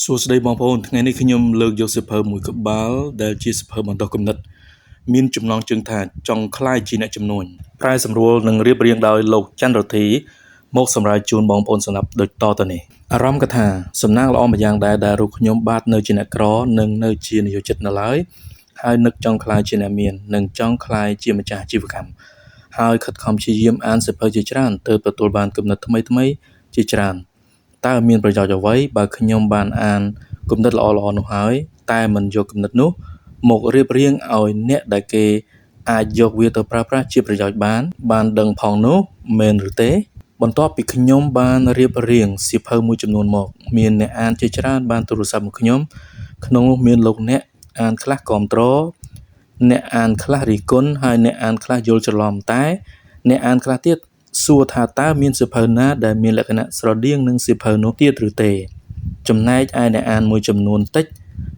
សួស្តីបងប្អូនថ្ងៃនេះខ្ញុំលើកយកសៀវភៅមួយក្បាលដែលជាសៀវភៅបន្តគំនិតមានចំណងជើងថាចង់ក្លាយជាអ្នកជំនួញប្រែសម្រួលនិងរៀបរៀងដោយលោកច័ន្ទរទ្ធីមកសម្រាប់ជូនបងប្អូនសម្រាប់ដូចតទៅនេះអារម្មណ៍កថាសំណាងល្អម្យ៉ាងដែលរូបខ្ញុំបាទនៅជាអ្នកក្រនិងនៅជានិយោជិតនៅឡើយហើយនឹកចង់ក្លាយជាអ្នកមាននិងចង់ក្លាយជាម្ចាស់អាជីវកម្មហើយខិតខំព្យាយាមអានសៀវភៅជាច្រើនទើបទទួលបានគំនិតថ្មីជាច្រើនតើមានប្រយោជន៍អ្វីបើខ្ញុំបានអានគំនិតល្អៗនោះហើយតែមិនយកគំនិតនោះមករៀបរៀងឲ្យអ្នកដែលគេអាចយកវាទៅប្រើប្រាស់ជាប្រយោជន៍បានដឹងផងនោះមែនឬទេបន្ទាប់ពីខ្ញុំបានរៀបរៀងសៀវភៅមួយចំនួនមកមានអ្នកអានជាច្រើនបានទូរស័ព្ទមកខ្ញុំក្នុងនោះមានលោកអ្នកអានខ្លះគាំទ្រអ្នកអានខ្លះរិះគន់ហើយអ្នកអានខ្លះយល់ច្រឡំតែអ្នកអានខ្លះទៀតសួរថាតើមានសៀវភៅណាដែលមានលក្ខណៈស្រដៀងនឹងសៀវភៅនោះទៀតឬទេចំណែកឯអ្នកអានមួយចំនួនតិច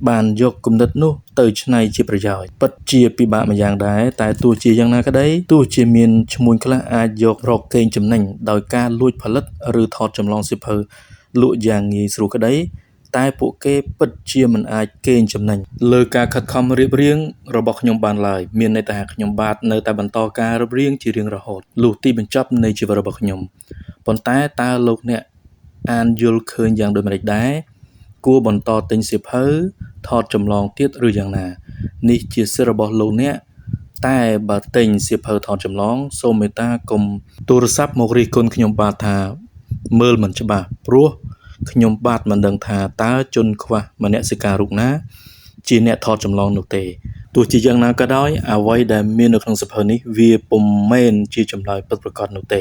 បានយកគំនិតនោះទៅច្នៃជាប្រយោជន៍ពិតជាពិបាកម្យ៉ាងដែរតែទោះជាយ៉ាងណាក្តីទោះជាមានឈ្មួញខ្លះអាចយករកកេងចំណេញដោយការលួចផលិតឬថតចម្លងសៀវភៅលក់យ៉ាងងាយស្រួលក្តីតែពួកគេពិតជាមិនអាចកេងចំណេញលើការខិតខំរៀបរៀងរបស់ខ្ញុំបានឡើយមានន័យថាខ្ញុំបាទនៅតែបន្តការរៀបរៀងជារៀងរហូតលុះទីបញ្ចប់នៃជីវិតរបស់ខ្ញុំប៉ុន្តែតើលោកអ្នកអានយល់ឃើញយ៉ាងដូចម្តេចដែរគួរបន្តទិញសៀវភៅថតចម្លងទៀតឬយ៉ាងណានេះជាសិទ្ធិរបស់លោកអ្នកតែបើទិញសៀវភៅថតចម្លងសូមមេត្តាកុំទូរស័ព្ទមករិះគន់ខ្ញុំបាទថាមើលមិនច្បាស់ព្រោះខ្ញុំបាទមិនដឹងថាតើជនខ្វះមនសិការរូបណាជាអ្នកថតចម្លងនោះទេទោះជាយ៉ាងណាក៏ដោយអ្វីដែលមាននៅក្នុងសៀវភៅនេះវាពុំមែនជាចម្លើយពិតប្រាកដនោះទេ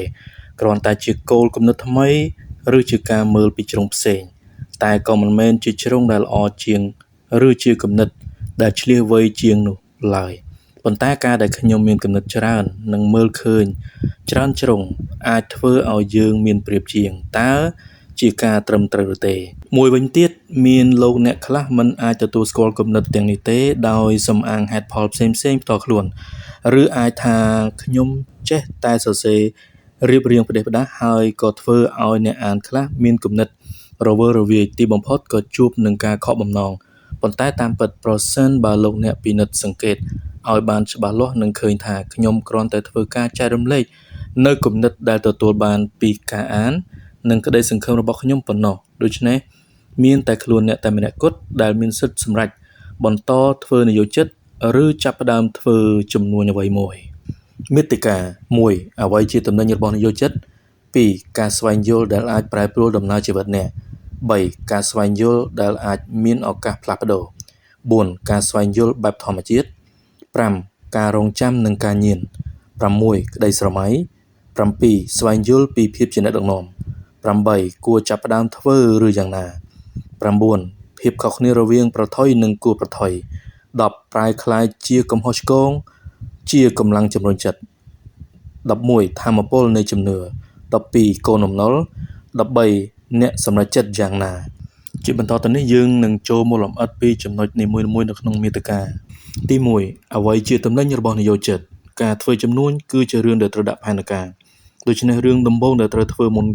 គ្រាន់តែជាគោលគំនិតថ្មីឬជាការមើលពីជ្រុងផ្សេងតែក៏មិនមែនជាជ្រុងដែលល្អជាងឬជាគំនិតដែលឆ្លៀសវៃជាងនោះឡើយប៉ុន្តែការដែលខ្ញុំមានគំនិតច្រើននិងមើលឃើញច្រើនជ្រុងអាចធ្វើឲ្យយើងមានប្រៀបជាងតើជាការត្រឹមត្រូវឬទេមួយវិញទៀតមានលោកអ្នកខ្លះមិនអាចទទួលស្គាល់គំនិតទាំងនេះទេដោយសំអាងហេតុផលផ្សេងផ្ទាល់ខ្លួនឬអាចថាខ្ញុំចេះតែសរសេររៀបរៀងផ្ដេសផ្ដាសហើយក៏ធ្វើឲ្យអ្នកអានខ្លះមានគំនិតរវើរវាយទីបំផុតក៏ជួបនឹងការខកបំណងប៉ុន្តែតាមពិតប្រសិនបើលោកអ្នកពិនិត្យសង្កេតឲ្យបានច្បាស់លាស់នឹងឃើញថាខ្ញុំគ្រាន់តែធ្វើការចែករំលែកនៅគំនិតដែលទទួលបានពីការអាននិងក្តីសង្ឃឹមរបស់ខ្ញុំប៉ុណ្ណោះដូច្នេះមានតែខ្លួនអ្នកតែម្នាក់គត់ដែលមានសិទ្ធិសម្រេចបន្តធ្វើនិយោជិតឬចាប់ផ្ដើមធ្វើជំនួញអ្វីមួយមាតិកា1អ្វីជាតំណែងរបស់និយោជិត2ការស្វែងយល់ដែលអាចប្រែប្រួលដំណើរជីវិតអ្នក3ការស្វែងយល់ដែលអាចមានឱកាសផ្លាស់ប្ដូរ4ការស្វែងយល់បែបធម្មជាតិ5ការរងចាំនិងការញៀន6ក្តីស្រមៃ7ស្វែងយល់ពីភាពជាអ្នកដឹកនាំ8គួរចាប់ផ្ដើមធ្វើឬយ៉ាងណា9ភាពខុសគ្នារវាងប្រថុយនិងគួរប្រថុយ10ប្រែក្លាយជាកំហុសឆ្គងជាកម្លាំងជំរុញចិត្ត11ធម៌ពលនៃជំនឿ12គោលបំណុល13អ្នកសម្រេចចិត្តយ៉ាងណាជាបន្តទៅនេះយើងនឹងចូលមកលម្អិតពីចំណុចនីមួយៗនៅក្នុងមាតិកាទី1អ្វីជាតំណែងរបស់និយោជិតការធ្វើជំនួញគឺជារឿងដែលត្រូវដាក់ផែនការដូច្នេះរឿងដំបូងដែលត្រូវធ្វើមុន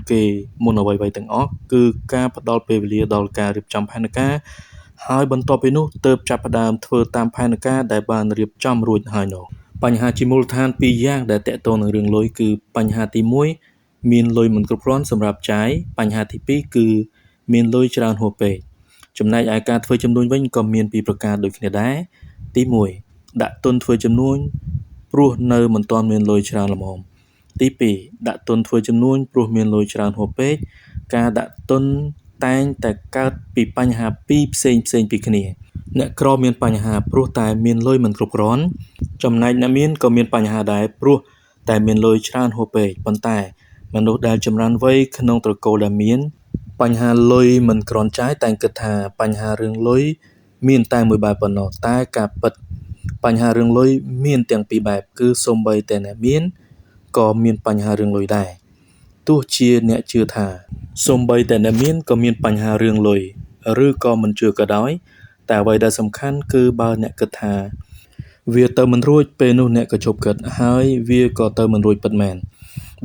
អ្វីៗទាំងអស់គឺការផ្ដល់ពេលវេលាដល់ការរៀបចំផែនការហើយបន្ទាប់ពីនោះទើបចាប់ផ្ដើមធ្វើតាមផែនការដែលបានរៀបចំរួចហើយនោះបញ្ហាជាមូលដ្ឋាន2យ៉ាងដែលទាក់ទងនឹងរឿងលុយគឺបញ្ហាទី1មានលុយមិនគ្រប់គ្រាន់សម្រាប់ចាយបញ្ហាទី2គឺមានលុយច្រើនហួសពេកចំណែកឯការធ្វើជំនួញវិញក៏មានពីរប្រការដូចគ្នាដែរទី1ដាក់ទុនធ្វើជំនួញព្រោះនៅមិនទាន់មានលុយច្រើនល្មមទី2ដាក់ទុនធ្វើជំនួញព្រោះមានលុយច្រើនហួសពេកការដាក់ទុនតែងតែកើតពីបញ្ហាពីរផ្សេងពីគ្នាអ្នកក្រមានបញ្ហាព្រោះតែមានលុយមិនគ្រប់គ្រាន់ចំណែកអ្នកមានក៏មានបញ្ហាដែរព្រោះតែមានលុយច្រើនហួសពេកប៉ុន្តែមនុស្សដែលចម្រើនវ័យក្នុងត្រកូលដែលមានបញ្ហាលុយមិនគ្រាន់ចាយតែងគិតថាបញ្ហារឿងលុយមានតែមួយបែបប៉ុណ្ណោះតែការពិតបញ្ហារឿងលុយមានទាំងពីរបែបគឺសូម្បីតែអ្នកមានក៏មានបញ្ហារឿងលុយដែរទោះជាអ្នកជឿថាសូម្បីតែអ្នកមានក៏មានបញ្ហារឿងលុយឬក៏មិនជឿក៏ដោយតែអ្វីដែលសំខាន់គឺបើអ្នកគិតថាវាទៅមិនរួចពេលនោះអ្នកក៏ជប់គិតហើយវាក៏ទៅមិនរួចពិតមែន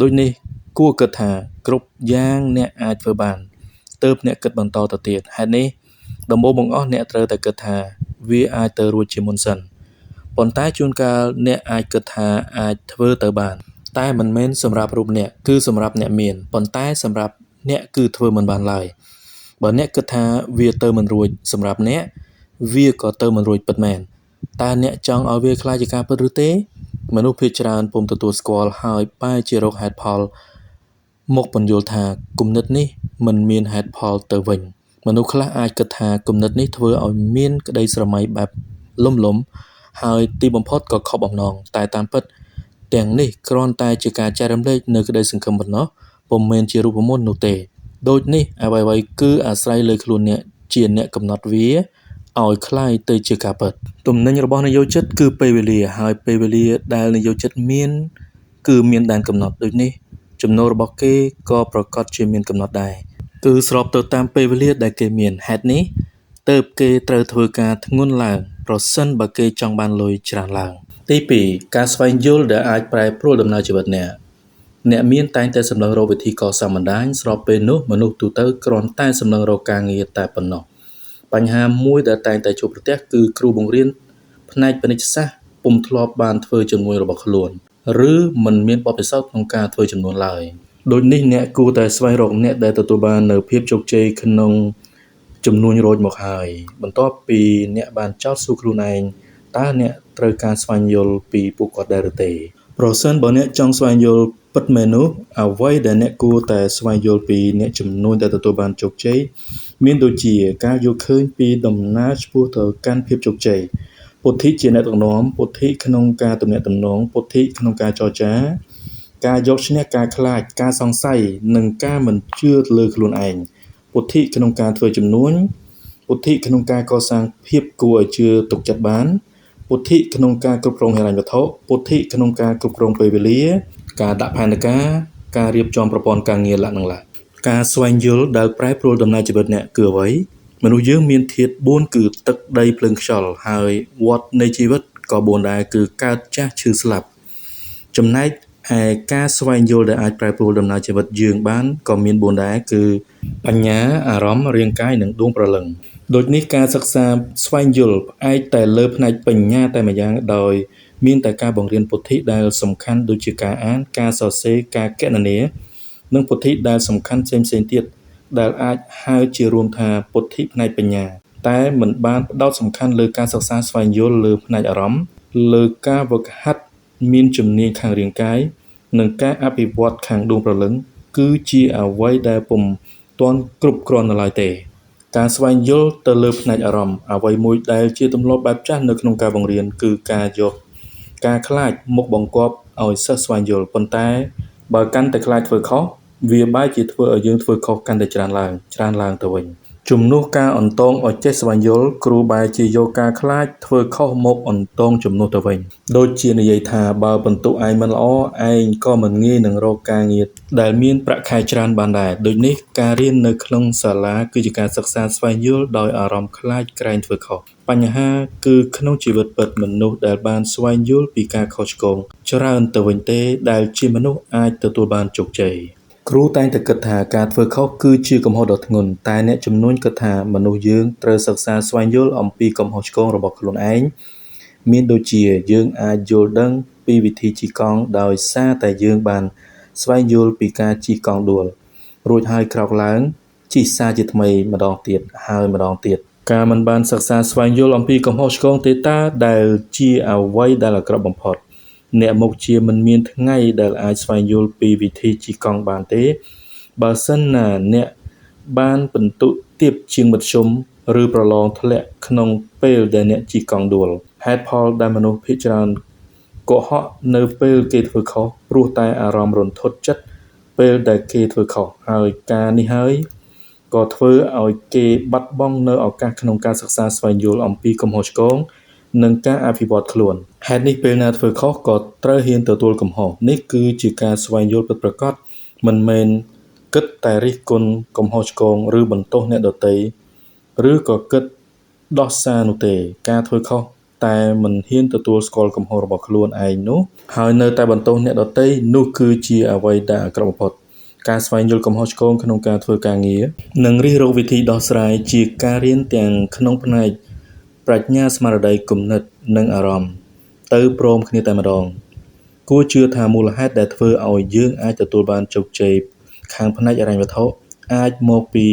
ដូចនេះគួរគិតថាគ្រប់យ៉ាងអ្នកអាចធ្វើបានទើបអ្នកគិតបន្តទៅទៀតហេតុនេះ ដំបូងបង្អស់អ្នកត្រូវតែគិតថាវាអាចទៅរួចជាមុនសិនប៉ុន្តែជួនកាលអ្នកអាចគិតថាអាចធ្វើទៅបានតែមិនមែនសម្រាប់រូបអ្នកគឺសម្រាប់អ្នកមានប៉ុន្តែសម្រាប់អ្នកគឺធ្វើមិនបានឡើយបើអ្នកគិតថាវាទៅមិនរួចសម្រាប់អ្នកវាក៏ទៅមិនរួចពិតមែនតើអ្នកចង់ឲ្យវាខ្លាចជាការពិតឬទេមនុស្សភាគច្រើនពុំទទួលស្គាល់ហើយបែរជារកហេតុផលមកពន្យល់ថាគំនិតនេះមិនមានហេតុផលទៅវិញមនុស្សខ្លះអាចគិតថាគំនិតនេះធ្វើឲ្យមានក្តីស្រមៃបែបលំហើយទីបំផុតក៏ខកបំណងតែតាមពិតទាំងនេះគ្រាន់តែជាការចែករំលែកនៅក្តីសង្ឃឹមប៉ុណ្ណោះពុំមែនជារូបមន្តនោះទេដូចនេះអ្វីៗគឺអាស្រ័យលើខ្លួនអ្នកជាអ្នកកំណត់វាឲ្យคล้ายទៅជាការពិតទំនិញរបស់នយោជិតគឺពេលវេលាហើយពេលវេលាដែលនយោជិតមានគឺមានដែនកំណត់ដូចនេះចំណូលរបស់គេក៏ប្រកាសជាមានកំណត់ដែរគឺស្របទៅតាមពេលវេលាដែលគេមានហេតុនេះទើបគេត្រូវធ្វើការធ្ងន់ឡើងប្រសិនបើគេចង់បានលុយច្រើនឡើងទី2ការស្វែងយល់ដែលអាចប្រែប្រួលដំណើរជីវិតអ្នកមានតែងតែសម្លឹងរកវិធីកសាងបណ្ដាញស្របពេលនោះមនុស្សទូទៅគ្រាន់តែសម្លឹងរកការងារតែប៉ុណ្ណោះបញ្ហាមួយដែលតែងតែជួបប្រទះគឺគ្រូបង្រៀនផ្នែកពាណិជ្ជសាស្ត្រពុំធ្លាប់បានធ្វើជំនួញរបស់ខ្លួនឬមិនមានបទពិសោធន៍ក្នុងការធ្វើចំនួនឡើយដូចនេះអ្នកគួរតែស្វែងរកអ្នកដែលទទួលបាននូវភាពជោគជ័យក្នុងចំនួនរោចមកហើយបន្ទាប់ពីអ្នកបានចោទសួរខ្លួនឯងតើអ្នកត្រូវការស្វែងយល់ពីពួកគាត់ដែរឬទេប្រសិនបើអ្នកចង់ស្វែងយល់ពិតមែននោះអ្វីដែលអ្នកគួរតែស្វែងយល់ពីអ្នកចំនួនដែលទទួលបានជោគជ័យមានដូចជាការយល់ឃើញពីដំណើរឆ្ពោះទៅកាន់ភាពជោគជ័យពុទ្ធិជាអ្នកដឹកនាំពុទ្ធិក្នុងការទំនាក់ទំនងពុទ្ធិក្នុងការចរចាការយកឈ្នះការខ្លាចការសង្ស័យនិងការមិនជឿលើខ្លួនឯងពុទ្ធិក្នុងការធ្វើចំនួនពុទ្ធិក្នុងការកសាងភាពគួរឲ្យជឿទុកចិត្តបានពុទ្ធិក្នុងការគ្រប់គ្រងហិរញ្ញវត្ថុពុទ្ធិក្នុងការគ្រប់គ្រងពេលវេលាការដាក់ផែនការរៀបចំប្រព័ន្ធការងារការស្វែងយល់ដែលប្រែប្រួលដំណើរជីវិតអ្នកគឺអ្វីមនុស្សយើងមានធាតុ4គឺទឹកដីភ្លើងខ្យល់ហើយវដ្តនៃជីវិតក៏4ដែរគឺកើតចាស់ឈឺស្លាប់ចំណែកឯការស្វែងយល់ដែលអាចប្រែប្រួលដំណើរជីវិតយើងបានក៏មាន4ដែរគឺបញ្ញាអារម្មណ៍រាងកាយនិងដួងព្រលឹងដូចនេះការសិក្សាស្វែងយល់ផ្អែកតែលើផ្នែកបញ្ញាតែម្យ៉ាងដោយមានតែការបង្រៀនពុទ្ធិដែលសំខាន់ដូចជាការអានការសរសេរការគណនានិងពុទ្ធិដែលសំខាន់ផ្សេងៗទៀតដែលអាចហៅជារួមថាពុទ្ធិផ្នែកបញ្ញាតែមិនបានផ្ដោតសំខាន់លើការសិក្សាស្វែងយល់លើផ្នែកអារម្មណ៍លើការវឹកហាត់មានជំនាញខាងរាងកាយនិងការអភិវឌ្ឍខាងដួងព្រលឹងគឺជាអ្វីដែលពុំទាន់គ្រប់គ្រាន់នៅឡើយទេការស្វែងយល់ទៅលើផ្នែកអារម្មណ៍អ្វីមួយដែលជាទម្លាប់បែបចាស់នៅក្នុងការបង្រៀនគឺការយកការខ្លាចមកបង្គាប់ឲ្យសិស្សស្វែងយល់ប៉ុន្តែបើកាន់តែខ្លាចធ្វើខុសវាបែរជាធ្វើឲ្យយើងធ្វើខុសកាន់តែច្រើនឡើងទៅវិញជំនួសការអន្តងឲ្យចេះស្វែងយល់គ្រូបែរជាយកការខ្លាចធ្វើខុសមកអន្តងជំនួសទៅវិញដូចជានិយាយថាបើបន្ទុកឯងមិនល្អឯងក៏មិនងាយនឹងរកការងារដែលមានប្រាក់ខែច្រើនបានដែរដូចនេះការរៀននៅក្នុងសាលាគឺជាការសិក្សាស្វែងយល់ដោយអារម្មណ៍ខ្លាចក្រែងធ្វើខុសបញ្ហាគឺក្នុងជីវិតពិតមនុស្សដែលបានស្វែងយល់ពីការខុសឆ្គងច្រើនទៅវិញទេដែលជាមនុស្សអាចទទួលបានជោគជ័យគ្រូតែងតែគិតថាការធ្វើខុសគឺជាកំហុសដ៏ធ្ងន់តែអ្នកជំនួញគិតថាមនុស្សយើងត្រូវសិក្សាស្វែងយល់អំពីកំហុសឆ្គងរបស់ខ្លួនឯងមានដូចជាយើងអាចយល់ដឹងពីវិធីជិះកង់ដោយសារតែយើងបានស្វែងយល់ពីការជិះកង់ដួលរួចហើយក្រោកឡើងជិះសាជាថ្មីម្ដងទៀតហើយម្ដងទៀតការមិនបានសិក្សាស្វែងយល់អំពីកំហុសឆ្គងទេតាដែលជាអ្វីដែលអាក្រក់បំផុតអ្នកមុខជាមិនមានថ្ងៃដែលអាចស្វែងយល់ពីវិធីជិះកង់បានទេបើសិនណាអ្នកបានពិន្ទុទាបជាងមធ្យមឬប្រឡងធ្លាក់ក្នុងពេលដែលអ្នកជិះកង់ដួលហេតុផលដែលមនុស្សភាគច្រើនកុហកនៅពេលគេធ្វើខុសព្រោះតែអារម្មណ៍រន្ធត់ចិត្តពេលដែលគេធ្វើខុសហើយការនេះហើយក៏ធ្វើឲ្យគេបាត់បង់នៅឱកាសក្នុងការសិក្សាស្វែងយល់អំពីកំហុសឆ្គងនិងការអភិវឌ្ឍខ្លួនហេតុនេះពេលណាធ្វើខុសក៏ត្រូវហ៊ានទទួលកំហុសនេះគឺជាការស្វែងយល់ពិតប្រាកដមិនមែនគិតតែរិះគន់កំហុសឆ្គងឬបន្ទោសអ្នកដទៃឬក៏គិតដោះសារនោះទេការធ្វើខុសតែមិនហ៊ានទទួលស្គាល់កំហុសរបស់ខ្លួនឯងនោះហើយនៅតែបន្ទោសអ្នកដទៃនោះគឺជាអ្វីដែលអាក្រក់បំផុត ការស្វែងយល់កំហុសឆ្គងក្នុងការធ្វើការងារនិងរិះរកវិធីដោះស្រាយជាការរៀនទាំងក្នុងផ្នែកប្រាជ្ញាស្មារតីគំនិតនិងអារម្មណ៍ទៅព្រមគ្នាតែម្ដងគួរជឿថាមូលហេតុដែលធ្វើឲ្យយើងអាចទទួលបានជោគជ័យខាងផ្នែកហិរញ្ញវត្ថុអាចមកពី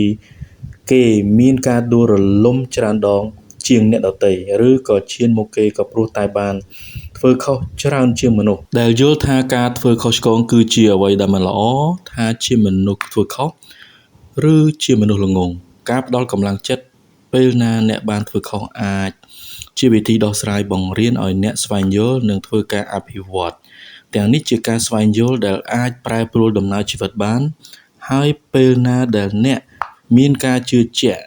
គេមានការដួលរលំច្រើនដងជាងអ្នកដទៃឬក៏ឈានមុខគេក៏ព្រោះតែបានធ្វើខុសច្រើនជាងមនុស្សដែលយល់ថាការធ្វើខុសឆ្គងគឺជាអ្វីដែលមិនល្អថាជាមនុស្សធ្វើខុសឬជាមនុស្សល្ងង់ការផ្ដល់កម្លាំងចិត្តពេលណាអ្នកបានធ្វើខុសអាចជាវិធីដោះស្រាយបង្រៀនឲ្យអ្នកស្វែងយល់និងធ្វើការអភិវឌ្ឍទាំងនេះជាការស្វែងយល់ដែលអាចប្រែប្រួលដំណើរជីវិតបានហើយពេលណាដែលអ្នកមានការជឿជាក់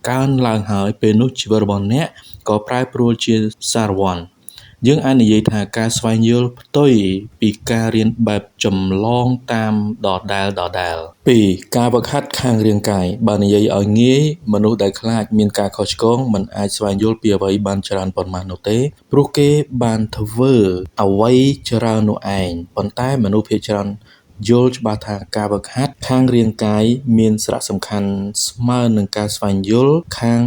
កើនឡើងហើយពេលនោះជីវិតរបស់អ្នកក៏ប្រែប្រួលជាសារវ័នយើងអាចនិយាយថាការស្វែងយល់ផ្ទុយពីការរៀនបែបចម្លងតាមដដែល2ការហ្វឹកហាត់ខាងរាងកាយបើនិយាយឲ្យងាយមនុស្សដែលខ្លាចមានការខុសឆ្គងមិនអាចស្វែងយល់ពីអ្វីបានច្រើនប៉ុន្មាននោះទេព្រោះគេបានធ្វើអ្វីច្រើននោះឯងប៉ុន្តែមនុស្សភាគច្រើនយល់ច្បាស់ថាការហ្វឹកហាត់ខាងរាងកាយមានសារៈសំខាន់ស្មើនឹងការស្វែងយល់ខាង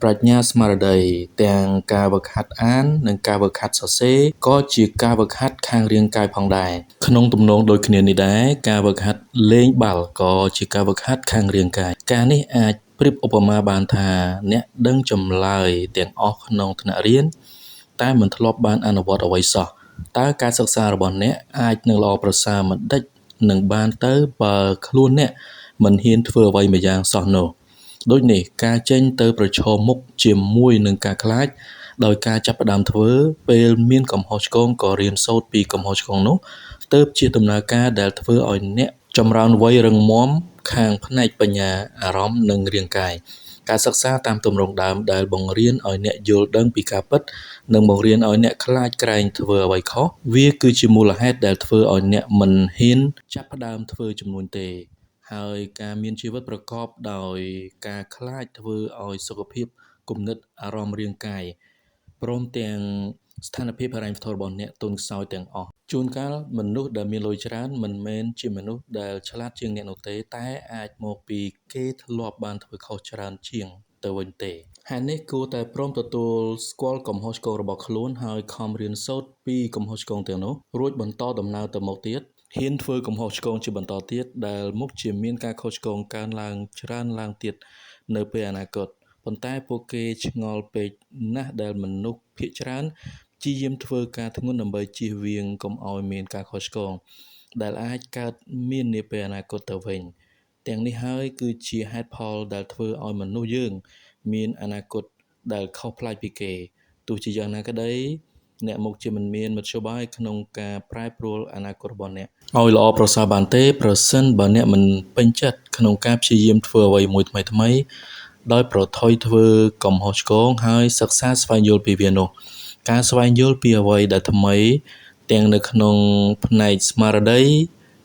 ប្រាជ្ញាស្មារតីទាំងការហ្វឹកហាត់អាននិងការហ្វឹកហាត់សរសេរក៏ជាការហ្វឹកហាត់ខាងរាងកាយផងដែរក្នុងទំនងដូចគ្នានេះដែរការហ្វឹកហាត់លេងបាល់ក៏ជាការហ្វឹកហាត់ខាងរាងកាយការនេះអាចប្រៀបឧបមាបានថាអ្នកដឹងចម្លើយទាំងអស់ក្នុងថ្នាក់រៀនតែមិនធ្លាប់បានអនុវត្តអ្វីសោះតើការសិក្សារបស់អ្នកអាចនឹងល្អប្រសើរមិនដេចនឹងបានទៅបើខ្លួនអ្នកមិនហ៊ានធ្វើអ្វីម្យ៉ាងសោះនោះដូចនេះការចេញទៅប្រឈមមុខជាមួយនឹងការខ្លាចដោយការចាប់ផ្ដើមធ្វើពេលមានកំហុសឆ្គងក៏រៀនសូត្រពីកំហុសឆ្គងនោះទើបជាដំណើរការដែលធ្វើឲ្យអ្នកចម្រើនវ័យរឹងមាំខាងផ្នែកបញ្ញាអារម្មណ៍និងរាងកាយការសិក្សាតាមទម្រង់ដើមដែលបង្រៀនឲ្យអ្នកយល់ដឹងពីការពិតនិងបង្រៀនឲ្យអ្នកខ្លាចក្រែងធ្វើអ្វីខុសវាគឺជាមូលហេតុដែលធ្វើឲ្យអ្នកមិនហ៊ានចាប់ផ្ដើមធ្វើជំនួញទេហើយការមានជីវិតប្រកបដោយការខ្លាចធ្វើឲ្យសុខភាពគំនិតអារម្មណ៍រាងកាយព្រមទាំងស្ថានភាពហិរញ្ញវត្ថុរបស់អ្នកទន់ខ្សោយទាំងអស់ជួនកាលមនុស្សដែលមានលុយច្រើនមិនមែនជាមនុស្សដែលឆ្លាតជាងអ្នកនោះទេតែអាចមកពីគេធ្លាប់បានធ្វើខុសច្រើនជាងទៅវិញទេហេតុនេះគួរតែព្រមទទួលស្គាល់កំហុសឆ្គងរបស់ខ្លួនហើយខំរៀនសូត្រពីកំហុសឆ្គងទាំងនោះរួចបន្តដំណើរទៅមុខទៀតហ៊ានធ្វើកំហុសឆ្គងជាបន្តទៀតដែលមុខជាមានការខុសឆ្គងកើនឡើងច្រើនឡើងទៀតនៅពេលអនាគតប៉ុន្តែពួកគេឆ្ងល់ពេកណាស់ដែលមនុស្សភាគច្រើនព្យាយាមធ្វើការធ្ងន់ដើម្បីជៀសវាងកុំឲ្យមានការខុសឆ្គងដែលអាចកើតមាននាពេលអនាគតទៅវិញទាំងនេះហើយគឺជាហេតុផលដែលធ្វើឲ្យមនុស្សយើងមានអនាគតដែលខុសប្លែកពីគេទោះជាយ៉ាងណាក្តីអ្នកមុខជាមិនមានមធ្យោបាយក្នុងការប្រែប្រួលអនាគតរបស់អ្នកឲ្យល្អប្រសើរបានទេប្រសិនបើអ្នកមិនពេញចិត្តក្នុងការព្យាយាមធ្វើអ្វីមួយថ្មីៗដោយប្រថុយធ្វើកំហុសឆ្គងហើយសិក្សាស្វែងយល់ពីវានោះការស្វែងយល់ពីអ្វីដែលថ្មីទាំងនៅក្នុងផ្នែកស្មារតី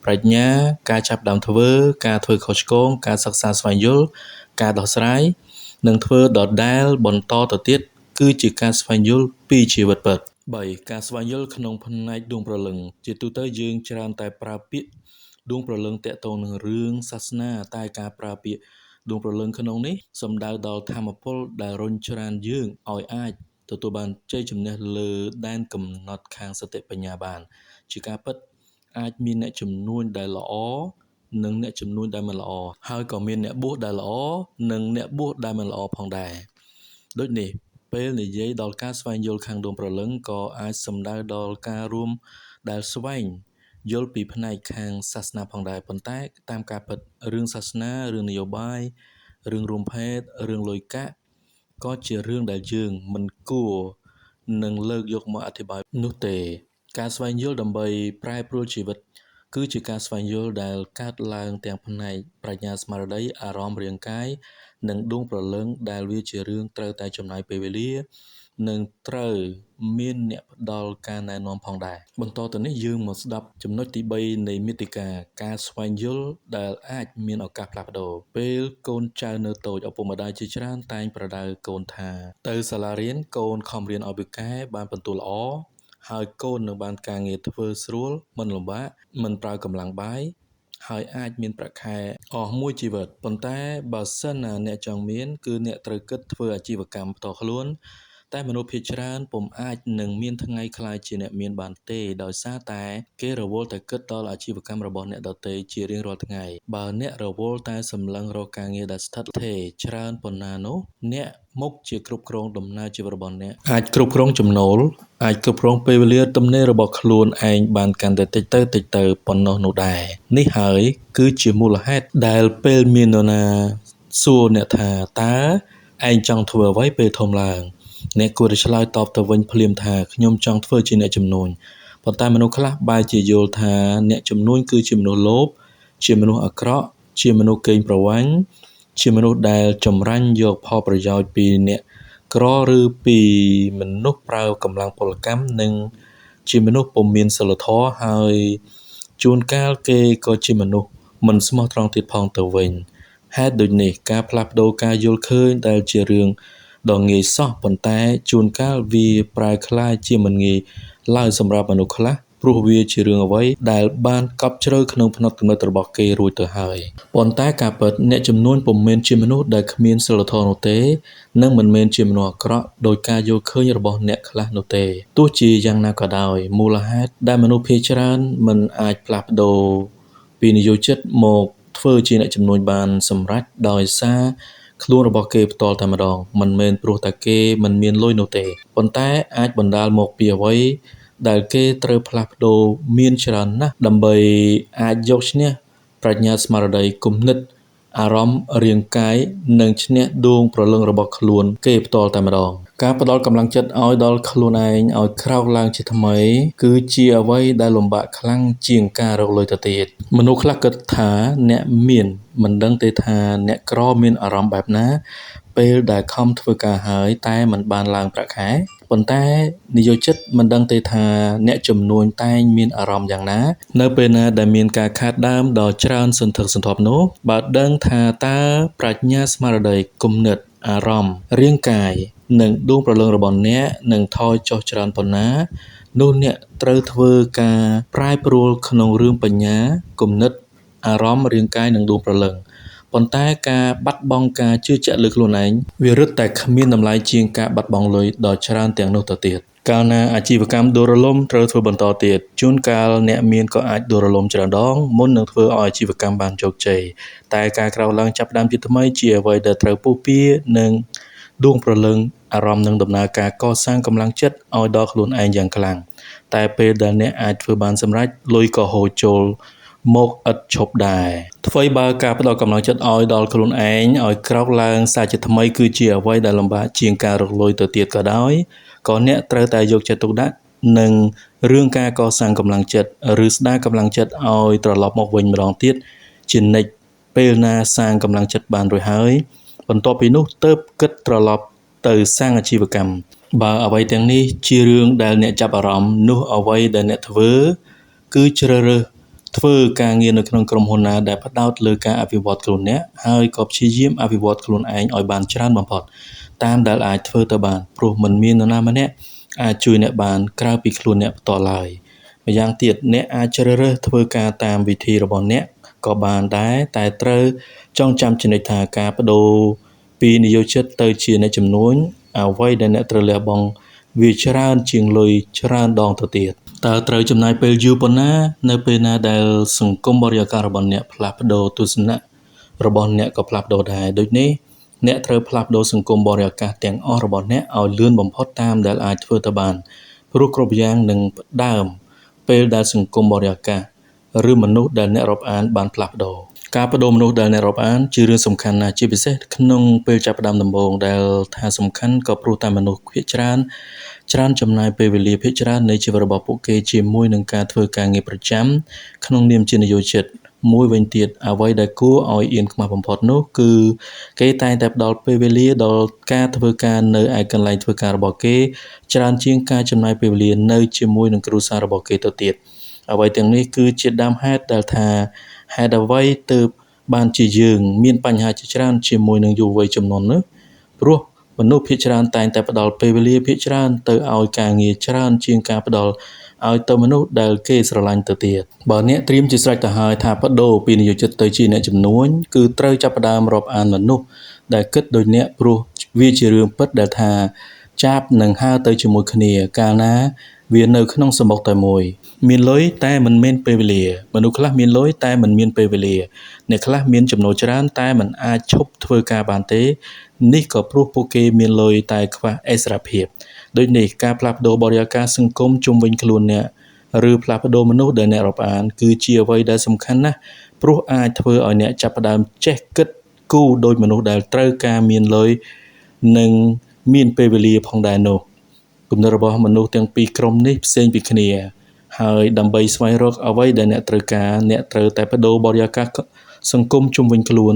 ប្រាជ្ញាការចាប់ផ្ដើមធ្វើការធ្វើខុសឆ្គងការសិក្សាស្វែងយល់ការដោះស្រាយនិងធ្វើដដែលបន្តទៅទៀតគឺជាការស្វែងយល់ពីជីវិតពិត3ការស្វែងយល់ក្នុងផ្នែកដួងព្រលឹងជាទូទៅយើងច្រើនតែប្រើពាក្យដួងព្រលឹងទាក់ទងនឹងរឿងសាសនាតែការប្រើពាក្យដួងព្រលឹងក្នុងនេះសំដៅដល់ថាមពលដែលរុញច្រានយើងឲ្យអាចទទួលបានជ័យជំនះលើដែនកំណត់ខាងសតិបញ្ញាបានជាការពិតអាចមានអ្នកជំនួញដែលល្អនិងអ្នកជំនួញដែលមិនល្អហើយក៏មានអ្នកបួសដែលល្អនិងអ្នកបួសដែលមិនល្អផងដែរដូចនេះពេលនិយាយដល់ការស្វែងយល់ខាងដួងព្រលឹងក៏អាចសំដៅដល់ការរួមដែលស្វែងយល់ពីផ្នែកខាងសាសនាផងដែរប៉ុន្តែតាមការពិតរឿងសាសនារឿងនយោបាយរឿងរួមភេទរឿងលុយកាក់ក៏ជារឿងដែលយើងមិនគួរនឹងលើកយកមកអធិប្បាយនោះទេការស្វែងយល់ដើម្បីប្រែប្រួលជីវិតគឺជាការស្វែងយល់ដែលកើតឡើងទាំងផ្នែកប្រាជ្ញាស្មារតីអារម្មណ៍រាងកាយនិងដួងព្រលឹងដែលវាជារឿងត្រូវតែចំណាយពេលវេលានិងត្រូវមានអ្នកផ្ដល់ការណែនាំផងដែរបន្តទៅនេះយើងមកស្ដាប់ចំណុចទី3នៃមាតិកាការស្វែងយល់ដែលអាចមានឱកាសផ្លាស់ប្ដូរពេលកូនចៅនៅតូចឪពុកម្ដាយជាច្រើនតែងប្រដៅកូនថាទៅសាលារៀនកូនខំរៀនឲ្យពូកែបានពិន្ទុល្អហើយកូននឹងបានការងារធ្វើស្រួលមិនលំបាកមិនប្រើកម្លាំងបាយ ហើយអាចមានប្រាក់ខែអស់មួយជីវិតប៉ុន្តែបើសិនណាអ្នកចង់មានគឺអ្នកត្រូវគិតធ្វើអាជីវកម្មផ្ទាល់ខ្លួនតែមនុស្សភាគច្រើនពុំអាចនឹងមានថ្ងៃក្លាយជាអ្នកមានបានទេដោយសារតែគេរវល់តែគិតដល់អាជីវកម្មរបស់អ្នកដទៃជារៀងរាល់ថ្ងៃបើអ្នករវល់តែសម្លឹងរកការងារដែលស្ថិតស្ថេរច្រើនប៉ុណ្ណានោះអ្នកមុខជាគ្រប់គ្រងដំណើរជីវិតរបស់អ្នកអាចគ្រប់គ្រងចំណូលអាចគ្រប់គ្រងពេលវេលាទំនេររបស់ខ្លួនឯងបានកាន់តែតិចទៅប៉ុណ្ណោះនោះដែរនេះហើយគឺជាមូលហេតុដែលពេលមាននរណាសួរអ្នកថាតើឯងចង់ធ្វើអ្វីពេលធំឡើងអ្នកគួរតែឆ្លើយតបទៅវិញភ្លាមថាខ្ញុំចង់ធ្វើជាអ្នកជំនួញប៉ុន្តែមនុស្សខ្លះបែរជាយល់ថាអ្នកជំនួញគឺជាមនុស្សលោភជាមនុស្សអាក្រក់ជាមនុស្សកេងប្រវ័ញ្ចជាមនុស្សដែលចម្រាញ់យកផលប្រយោជន៍ពីអ្នកក្រឬពីមនុស្សប្រើកម្លាំងពលកម្មនិងជាមនុស្សពុំមានសីលធម៌ហើយជួនកាលគេក៏ជាមនុស្សមិនស្មោះត្រង់ទៀតផងទៅវិញហេតុដូចនេះការផ្លាស់ប្ដូរការយល់ឃើញដែលជារឿងដ៏ងាយសោះប៉ុន្តែជួនកាលវាប្រែក្លាយជាមិនងាយឡើយសម្រាប់មនុស្សខ្លះព្រោះវាជារឿងអ្វីដែលបានកប់ជ្រៅក្នុងផ្នត់គំនិតរបស់គេរួចទៅហើយប៉ុន្តែការពិតអ្នកជំនួញពុំមែនជាមនុស្សដែលគ្មានសីលធម៌នោះទេនិងមិនមែនជាមនុស្សអាក្រក់ដោយការយល់ឃើញរបស់អ្នកខ្លះនោះទេទោះជាយ៉ាងណាក៏ដោយមូលហេតុដែលមនុស្សភាគច្រើនមិនអាចផ្លាស់ប្ដូរពីនិយោជិតមកធ្វើជាអ្នកជំនួញបានសម្រេចដោយសារខ្លួនរបស់គេផ្ទាល់តែម្ដងមិនមែនព្រោះតែគេមិនមានលុយនោះទេប៉ុន្តែអាចបណ្ដាលមកពីអ្វីដែលគេត្រូវផ្លាស់ប្ដូរមានច្រើនណាស់ដើម្បីអាចយកឈ្នះប្រាជ្ញាស្មារតីគំនិតអារម្មណ៍រាងកាយនិងឈ្នះដួងព្រលឹងរបស់ខ្លួនគេផ្ទាល់តែម្ដងការផ្ដល់កម្លាំងចិត្តឲ្យដល់ខ្លួនឯងឲ្យក្រោកឡើងជាថ្មីគឺជាអ្វីដែលលំបាកខ្លាំងជាងការរកលុយទៅទៀតមនុស្សខ្លះគិតថាអ្នកមានមិនដឹងទេថាអ្នកក្រមានអារម្មណ៍បែបណាពេលដែលខំធ្វើការហើយតែមិនបានឡើងប្រាក់ខែប៉ុន្តែនិយោជិតមិនដឹងទេថាអ្នកជំនួញតែងមានអារម្មណ៍យ៉ាងណានៅពេលណាដែលមានការខាតដើមដ៏ច្រើនសន្ធឹកសន្ធាប់នោះបើដឹងថាតើប្រាជ្ញាស្មារតីគំនិតអារម្មណ៍រាងកាយនិងដួងព្រលឹងរបស់អ្នកនឹងថយចុះច្រើនប៉ុណ្ណានោះអ្នកត្រូវធ្វើការប្រែប្រួលក្នុងរឿងបញ្ញាគំនិតអារម្មណ៍រាងកាយនិងដួងព្រលឹងប៉ុន្តែការបាត់បង់ការជឿជាក់លើខ្លួនឯងវារឹតតែគ្មានតម្លៃជាងការបាត់បង់លុយដ៏ច្រើនទាំងនោះទៅទៀតកាលណាអាជីវកម្មដួលរលំត្រូវធ្វើបន្តទៀតជួនកាលអ្នកមានក៏អាចដួលរលំច្រើនដងមុននឹងធ្វើឲ្យអាជីវកម្មបានជោគជ័យតែការក្រោកឡើងចាប់ផ្ដើមជាថ្មីជាអ្វីដែលត្រូវពុះពៀនិងដួងព្រលឹងអារម្មណ៍នឹងដំណើរការកសាងកម្លាំងចិត្តឲ្យដល់ខ្លួនឯងយ៉ាងខ្លាំងតែពេលដែលអ្នកអាចធ្វើបានសម្រេចលុយក៏ហូរចូលមកឥតឈប់ដែរថ្វីបើការផ្ដល់កម្លាំងចិត្តឲ្យដល់ខ្លួនឯងឲ្យក្រោកឡើងសាជាថ្មីគឺជាអ្វីដែលលំបាកជាងការរកលុយទៅទៀតក៏ដោយក៏អ្នកត្រូវតែយកចិត្តទុកដាក់នឹងរឿងការកសាងកម្លាំងចិត្តឬស្ដារកម្លាំងចិត្តឲ្យត្រឡប់មកវិញម្ដងទៀតជានិច្ចពេលណាសាងកម្លាំងចិត្តបានរួចហើយបន្ទាប់ពីនោះទើបគិតត្រឡប់ទៅសាងអាជីវកម្មបើអ្វីទាំងនេះជារឿងដែលអ្នកចាប់អារម្មណ៍នោះអ្វីដែលអ្នកធ្វើគឺជ្រើសរើសធ្វើការងារនៅក្នុងក្រុមហ៊ុនណាដែលផ្ដោតលើការអភិវឌ្ឍខ្លួនអ្នកហើយក៏ព្យាយាមអភិវឌ្ឍខ្លួនឯងឲ្យបានច្រើនបំផុតតាមដែលអាចធ្វើទៅបានព្រោះមិនមាននរណាម្នាក់អាចជួយអ្នកបានក្រៅពីខ្លួនអ្នកផ្ទាល់ឡើយម្យ៉ាងទៀតអ្នកអាចជ្រើសរើសធ្វើការតាមវិធីរបស់អ្នកក៏បានដែរតែត្រូវចងចាំជានិច្ចថាការបដូរពីនិយោជិតទៅជាអ្នកជំនួញអ្វីដែលអ្នកត្រូវលះបង់វាច្រើនជាងលុយច្រើនដងទៅទៀតតើត្រូវចំណាយពេលយូរប៉ុណ្ណានៅពេលណាដែលសង្គមបរិយាកាសរបស់អ្នកផ្លាស់ប្ដូរទស្សនៈរបស់អ្នកក៏ផ្លាស់ប្ដូរដែរដូចនេះអ្នកត្រូវផ្លាស់ប្ដូរសង្គមបរិយាកាសទាំងអស់របស់អ្នកឲ្យលឿនបំផុតតាមដែលអាចធ្វើទៅបានព្រោះគ្រប់យ៉ាងនឹងផ្ដើមពេលដែលសង្គមបរិយាកាសឬមនុស្សដែលអ្នករាប់អានបានផ្លាស់ប្ដូរការបដូរមនុស្សដែលអ្នករាប់អានជារឿងសំខាន់ណាស់ជាពិសេសក្នុងពេលចាប់ផ្ដើមដំបូងដែលថាសំខាន់ក៏ព្រោះតែមនុស្សភាគច្រើនចំណាយពេលវេលាភាគច្រើននៃជីវិតរបស់ពួកគេជាមួយនឹងការធ្វើការងារប្រចាំក្នុងនាមជានិយោជិតមួយវិញទៀតអ្វីដែលគួរឲ្យអៀនខ្មាសបំផុតនោះគឺគេតែងតែផ្ដល់ពេលវេលាដល់ការធ្វើការនៅឯកន្លែងធ្វើការរបស់គេច្រើនជាងការចំណាយពេលវេលានៅជាមួយនឹងគ្រួសាររបស់គេទៅទៀតអ្វីទាំងនេះគឺជាដើមហេតុដែលថាហេតុអ្វីទើបបានជាយើងមានបញ្ហាជាច្រើនជាមួយនឹងយុវវ័យជំនាន់នេះព្រោះមនុស្សភាគច្រើនតែងតែផ្ដល់ពេលវេលាភាគច្រើនទៅឲ្យការងារច្រើនជាងការផ្ដល់ ឲ្យទៅមនុស្សដែលគេស្រឡាញ់ទៅទៀតបើអ្នកត្រៀមជាស្រេចទៅហើយថាបដូរពីនិយោជិតទៅជាអ្នកជំនួញគឺត្រូវចាប់ផ្ដើមរាប់អានមនុស្សដែលគិតដូចអ្នកព្រោះវាជារឿងពិតដែលថាចាបនឹងហើរទៅជាមួយគ្នាកាលណាវានៅក្នុងសំបុកតែមួយមានលុយតែមិនមានពេលវេលាមនុស្សខ្លះមានលុយតែមិនមានពេលវេលាអ្នកខ្លះមានចំណូលច្រើនតែមិនអាចឈប់ធ្វើការបានទេនេះក៏ព្រោះពួកគេមានលុយតែខ្វះឥស្សរភាពដូចនេះការផ្លាស់ប្ដូរបរិយាកាសសង្គមជុំវិញខ្លួនអ្នកឬផ្លាស់ប្ដូរមនុស្សដែលអ្នករាប់អានគឺជាអ្វីដែលសំខាន់ណាស់ព្រោះអាចធ្វើឲ្យអ្នកចាប់ផ្ដើមចេះគិតគូរដោយមនុស្សដែលត្រូវការមានលុយនិងមានពេលវេលាផងដែរនោះគំនិតរបស់មនុស្សទាំងពីរក្រុមនេះផ្សេងពីគ្នាហើយដើម្បីស្វែងរកអ្វីដែលអ្នកត្រូវការអ្នកត្រូវតែបដូរបរិយាកាសសង្គមជុំវិញខ្លួន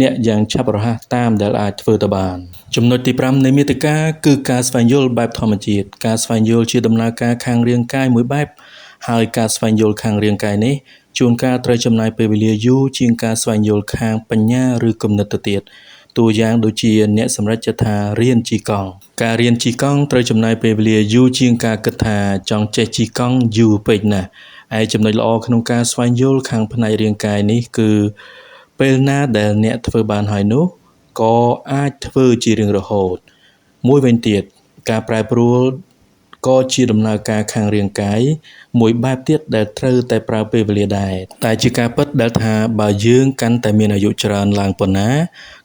អ្នកយ៉ាងឆាប់រហ័សតាមដែលអាចធ្វើទៅបានចំណុចទី5នៃមាតិកាគឺការស្វែងយល់បែបធម្មជាតិការស្វែងយល់ជាដំណើរការខាងរាងកាយមួយបែបហើយការស្វែងយល់ខាងរាងកាយនេះជួនកាលត្រូវចំណាយពេលវេលាយូរជាងការស្វែងយល់ខាងបញ្ញាឬគំនិតទៅទៀតតួយ៉ាងដូចជាអ្នកសម្រេចចិត្តថារៀនជិះកង់ការរៀនជិះកង់ត្រូវចំណាយពេលវេលាយូរជាងការគិតថាចង់ចេះជិះកង់យូរពេកណាស់ឯចំណុចល្អក្នុងការស្វែងយល់ខាងផ្នែករាងកាយនេះគឺពេលណាដែលអ្នកធ្វើបានហើយនោះក៏អាចធ្វើជារៀងរហូតមួយវិញទៀតការប្រែប្រួលក៏ជាដំណើរការខាងរាងកាយមួយបែបទៀតដែលត្រូវតែប្រើពេលវេលាដែរតែជាការពិតដែលថាបើយើងកាន់តែមានអាយុច្រើនឡើងប៉ុណ្ណា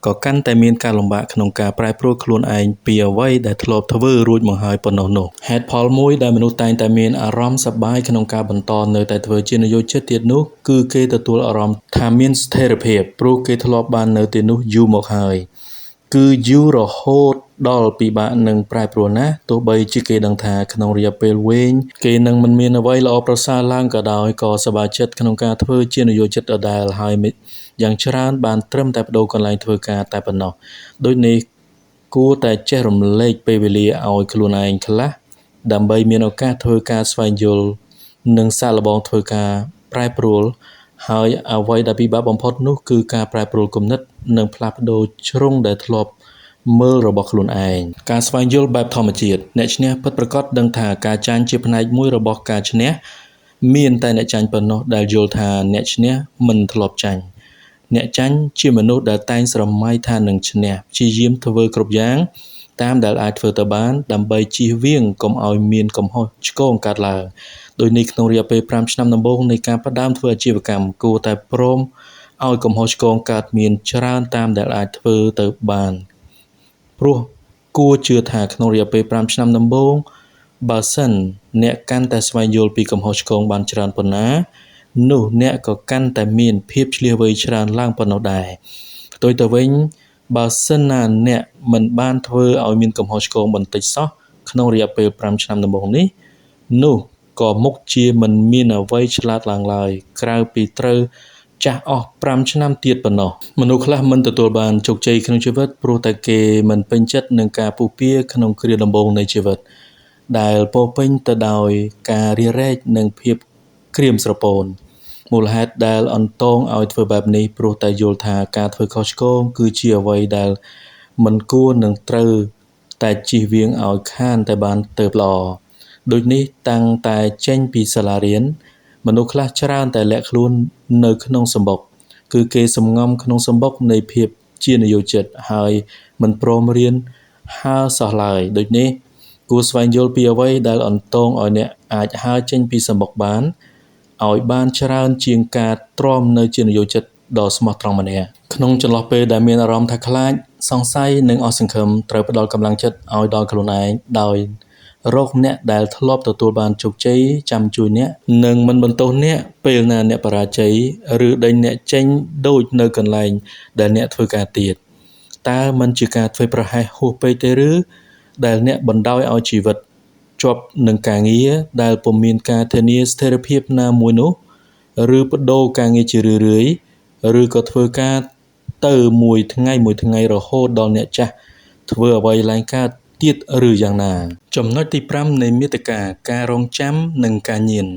ក៏កាន់តែមានការលំបាកក្នុងការប្រែប្រួលខ្លួនឯងពីអ្វីដែលធ្លាប់ធ្វើរួចមកហើយប៉ុណ្ណោះនោះហេតុផលមួយដែលមនុស្សតែងតែមានអារម្មណ៍សប្បាយក្នុងការបន្តនៅតែធ្វើជានិយោជិតទៀតនោះគឺគេទទួលអារម្មណ៍ថាមានស្ថិរភាពព្រោះគេធ្លាប់បាននៅទីនោះយូរមកហើយគឺយូររហូតដល់ពិបាកនឹងប្រែប្រួលណាស់ទោះបីជាគេដឹងថាក្នុងរយៈពេលវែងគេនឹងមិនមានអ្វីល្អប្រសើរឡើងក៏ដោយក៏សប្បាយចិត្តក្នុងការធ្វើជានិយោជិតដដែលហើយយ៉ាងច្រើនបានត្រឹមតែបដូរកន្លែងធ្វើការតែប៉ុណ្ណោះដូចនេះគួរតែចេះរំលែកពេលវេលាឲ្យខ្លួនឯងខ្លះដើម្បីមានឱកាសធ្វើការស្វែងយល់និងសាកល្បងធ្វើការប្រែប្រួលហើយអ្វីដែលពិបាកបំផុតនោះគឺការប្រែប្រួលគំនិតនិងផ្លាស់ប្ដូរជ្រុងដែលធ្លាប់មើលរបស់ខ្លួនឯងការស្វែងយល់បែបធម្មជាតិអ្នកឈ្នះពិតប្រាកដដឹងថាការចាញ់ជាផ្នែកមួយរបស់ការឈ្នះមានតែអ្នកចាញ់ប៉ុណ្ណោះដែលយល់ថាអ្នកឈ្នះមិនធ្លាប់ចាញ់អ្នកចាញ់ជាមនុស្សដែលតែងស្រមៃថានឹងឈ្នះព្យាយាមធ្វើគ្រប់យ៉ាងតាមដែលអាចធ្វើទៅបានដើម្បីជៀសវាងកុំឲ្យមានកំហុសឆ្គងកើតឡើងដោយនេះក្នុងរយៈពេល5ឆ្នាំដំបូងនៃការផ្ដើមធ្វើអាជីវកម្មគួរតែព្រមឲ្យកំហុសឆ្គងកើតមានច្រើនតាមដែលអាចធ្វើទៅបានព្រោះគួរជឿថាក្នុងរយៈពេល5ឆ្នាំដំបូងបើសិនអ្នកកាន់តែស្វែងយល់ពីកំហុសឆ្គងបានច្រើនប៉ុណ្ណានោះអ្នកក៏កាន់តែមានភាពឆ្លៀសវៃច្រើនឡើងប៉ុណ្ណោះដែរផ្ទុយទៅវិញបើសិនណាអ្នកមិនបានធ្វើឲ្យមានកំហុសឆ្គងបន្តិចសោះក្នុងរយៈពេល5ឆ្នាំដំបូងនេះនោះក៏មុខជាមិនមានអ្វីឆ្លាតឡើងឡើយក្រៅពីត្រូវចាស់អស់5ឆ្នាំទៀតប៉ុណ្ណោះមនុស្សខ្លះមិនទទួលបានជោគជ័យក្នុងជីវិតព្រោះតែគេមិនពេញចិត្តនឹងការពុះពៀក្នុងគ្រាដំបូងនៃជីវិតដែលពោរពេញទៅដោយការរារែកនិងភាពក្រៀមស្រពោនមូលហេតុដែលអន្តងឲ្យធ្វើបែបនេះព្រោះតែយល់ថាការធ្វើខុសឆ្គងគឺជាអ្វីដែលមិនគួរនឹងត្រូវតែជៀសវាងឲ្យខានតែបានទៅល្អដូចនេះតាំងតែចេញពីសាលារៀនមនុស្សខ្លះច្រើនតែលាក់ខ្លួននៅក្នុងសម្បុកគឺគេសំងំក្នុងសម្បុកនៃភាពជានិយោជិតហើយមិនព្រមរៀនហើរសោះឡើយដូចនេះគួរស្វែងយល់ពីអ្វីដែលអន្តងឲ្យអ្នកអាចហើរចេញពីសម្បុកបានឲ្យបានច្រើនជាងការទ្រាំនៅជានិយោជិតដ៏ស្មោះត្រង់ម្នាក់ក្នុងចន្លោះពេលដែលមានអារម្មណ៍ថាខ្លាចសង្ស័យនិងអស់សង្ឃឹមត្រូវផ្ដល់កម្លាំងចិត្តឲ្យដល់ខ្លួនឯងដោយរកអ្នកដែលធ្លាប់ទទួលបានជោគជ័យចាំជួយអ្នកនិងមិនបន្ទោសអ្នកពេលណាអ្នកបរាជ័យឬដេញអ្នកចេញដូចនៅកន្លែងដែលអ្នកធ្វើការទៀតតើมันជាការធ្វើប្រហែសហួសពេកទេឬដែលអ្នកបណ្ដោយឲ្យជីវិតជាប់នឹងការងារដែលពុំមានការធានាស្ថិរភាពណាមួយនោះឬបដូរការងារជារឿយៗឬក៏ធ្វើការទៅមួយថ្ងៃរហូតដល់អ្នកចាស់ធ្វើអ្វីឡើងកើតទៀតឬយ៉ាងណាចំណុចទី5នៃមាតិកាការរងចាំនិងការញៀន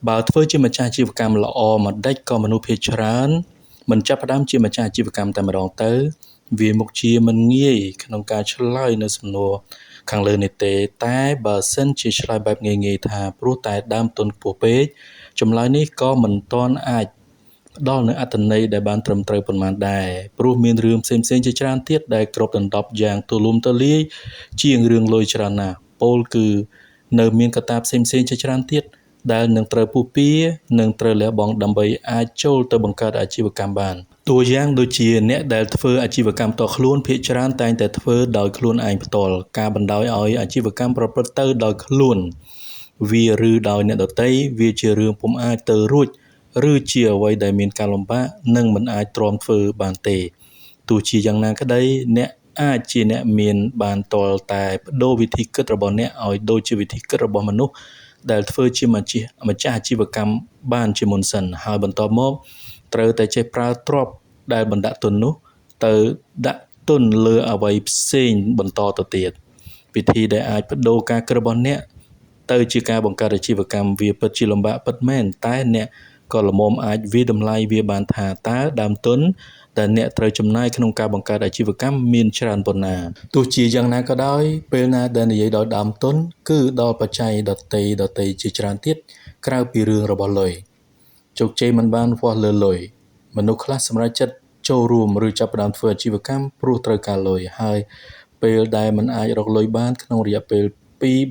បើធ្វើជាម្ចាស់អាជីវកម្មល្អម្ដេចក៏មនុស្សភាគច្រើនមិនចាប់ផ្ដើមជាម្ចាស់អាជីវកម្មតែម្ដងទៅ វាមុខជាមិនងាយក្នុងការឆ្លើយនៅសំណួរខាងលើនេះទេតែបើសិនជាឆ្លើយបែបងាយៗថាព្រោះតែដើមទុនខ្ពស់ពេកចម្លើយនេះក៏មិនទាន់អាចផ្ដល់នូវអត្ថន័យដែលបានត្រឹមត្រូវប៉ុន្មានដែរព្រោះមានរឿងផ្សេងៗជាច្រើនទៀតដែលគ្របដណ្ដប់យ៉ាងទូលំទូលាយជាងរឿងលុយច្រើនណាស់ពោលគឺនៅមានកត្តាផ្សេងៗជាច្រើនទៀតដែលនឹងត្រូវពុះពៀនិងត្រូវលះបង់ដើម្បីអាចចូលទៅបង្កើតអាជីវកម្មបានតួយ៉ាងដូចជាអ្នកដែលធ្វើអាជីវកម្មផ្ទាល់ខ្លួនភាគច្រើនតែងតែធ្វើដោយខ្លួនឯងផ្ទាល់ការបណ្ដោយឲ្យអាជីវកម្មប្រព្រឹត្តទៅដោយខ្លួនវាឬដោយអ្នកដទៃវាជារឿងពុំអាចទៅរួចឬជាអ្វីដែលមានការលំបាកនិងមិនអាចទ្រាំធ្វើបានទេទោះជាយ៉ាងណាក្តីអ្នកអាចជាអ្នកមានបានទាល់តែបដូរវិធីគិតរបស់អ្នកឲ្យដូចជាវិធីគិតរបស់មនុស្សដែលធ្វើជាម្ចាស់អាជីវកម្មបានជាមុនសិនហើយបន្ទាប់មកត្រូវតែចេះប្រើទ្រព្យដែលបណ្ដាក់ទុននោះទៅដាក់ទុនលើអ្វីផ្សេងបន្តទៅទៀតវិធីដែលអាចបដូរការគិតរបស់អ្នកទៅជាការបង្កើតអាជីវកម្មវាពិតជាលំបាកពិតមែនតែអ្នកក៏ល្មមអាចវាតម្លៃវាបានថាតើដើមទុនដែលអ្នកត្រូវចំណាយក្នុងការបង្កើតអាជីវកម្មមានច្រើនប៉ុណ្ណាទោះជាយ៉ាងណាក៏ដោយពេលណាដែលនិយាយដល់ដើមទុនគឺដល់បច្ច័យដតីជាច្រើនទៀតក្រៅពីរឿងរបស់លុយជោគជ័យមិនបានវាស់លើលុយមនុស្សខ្លះសម្រេចចិត្តចូលរួមឬចាប់ផ្ដើមធ្វើអាជីវកម្មព្រោះត្រូវការលុយហើយពេលដែលមិនអាចរកលុយបានក្នុងរយៈពេល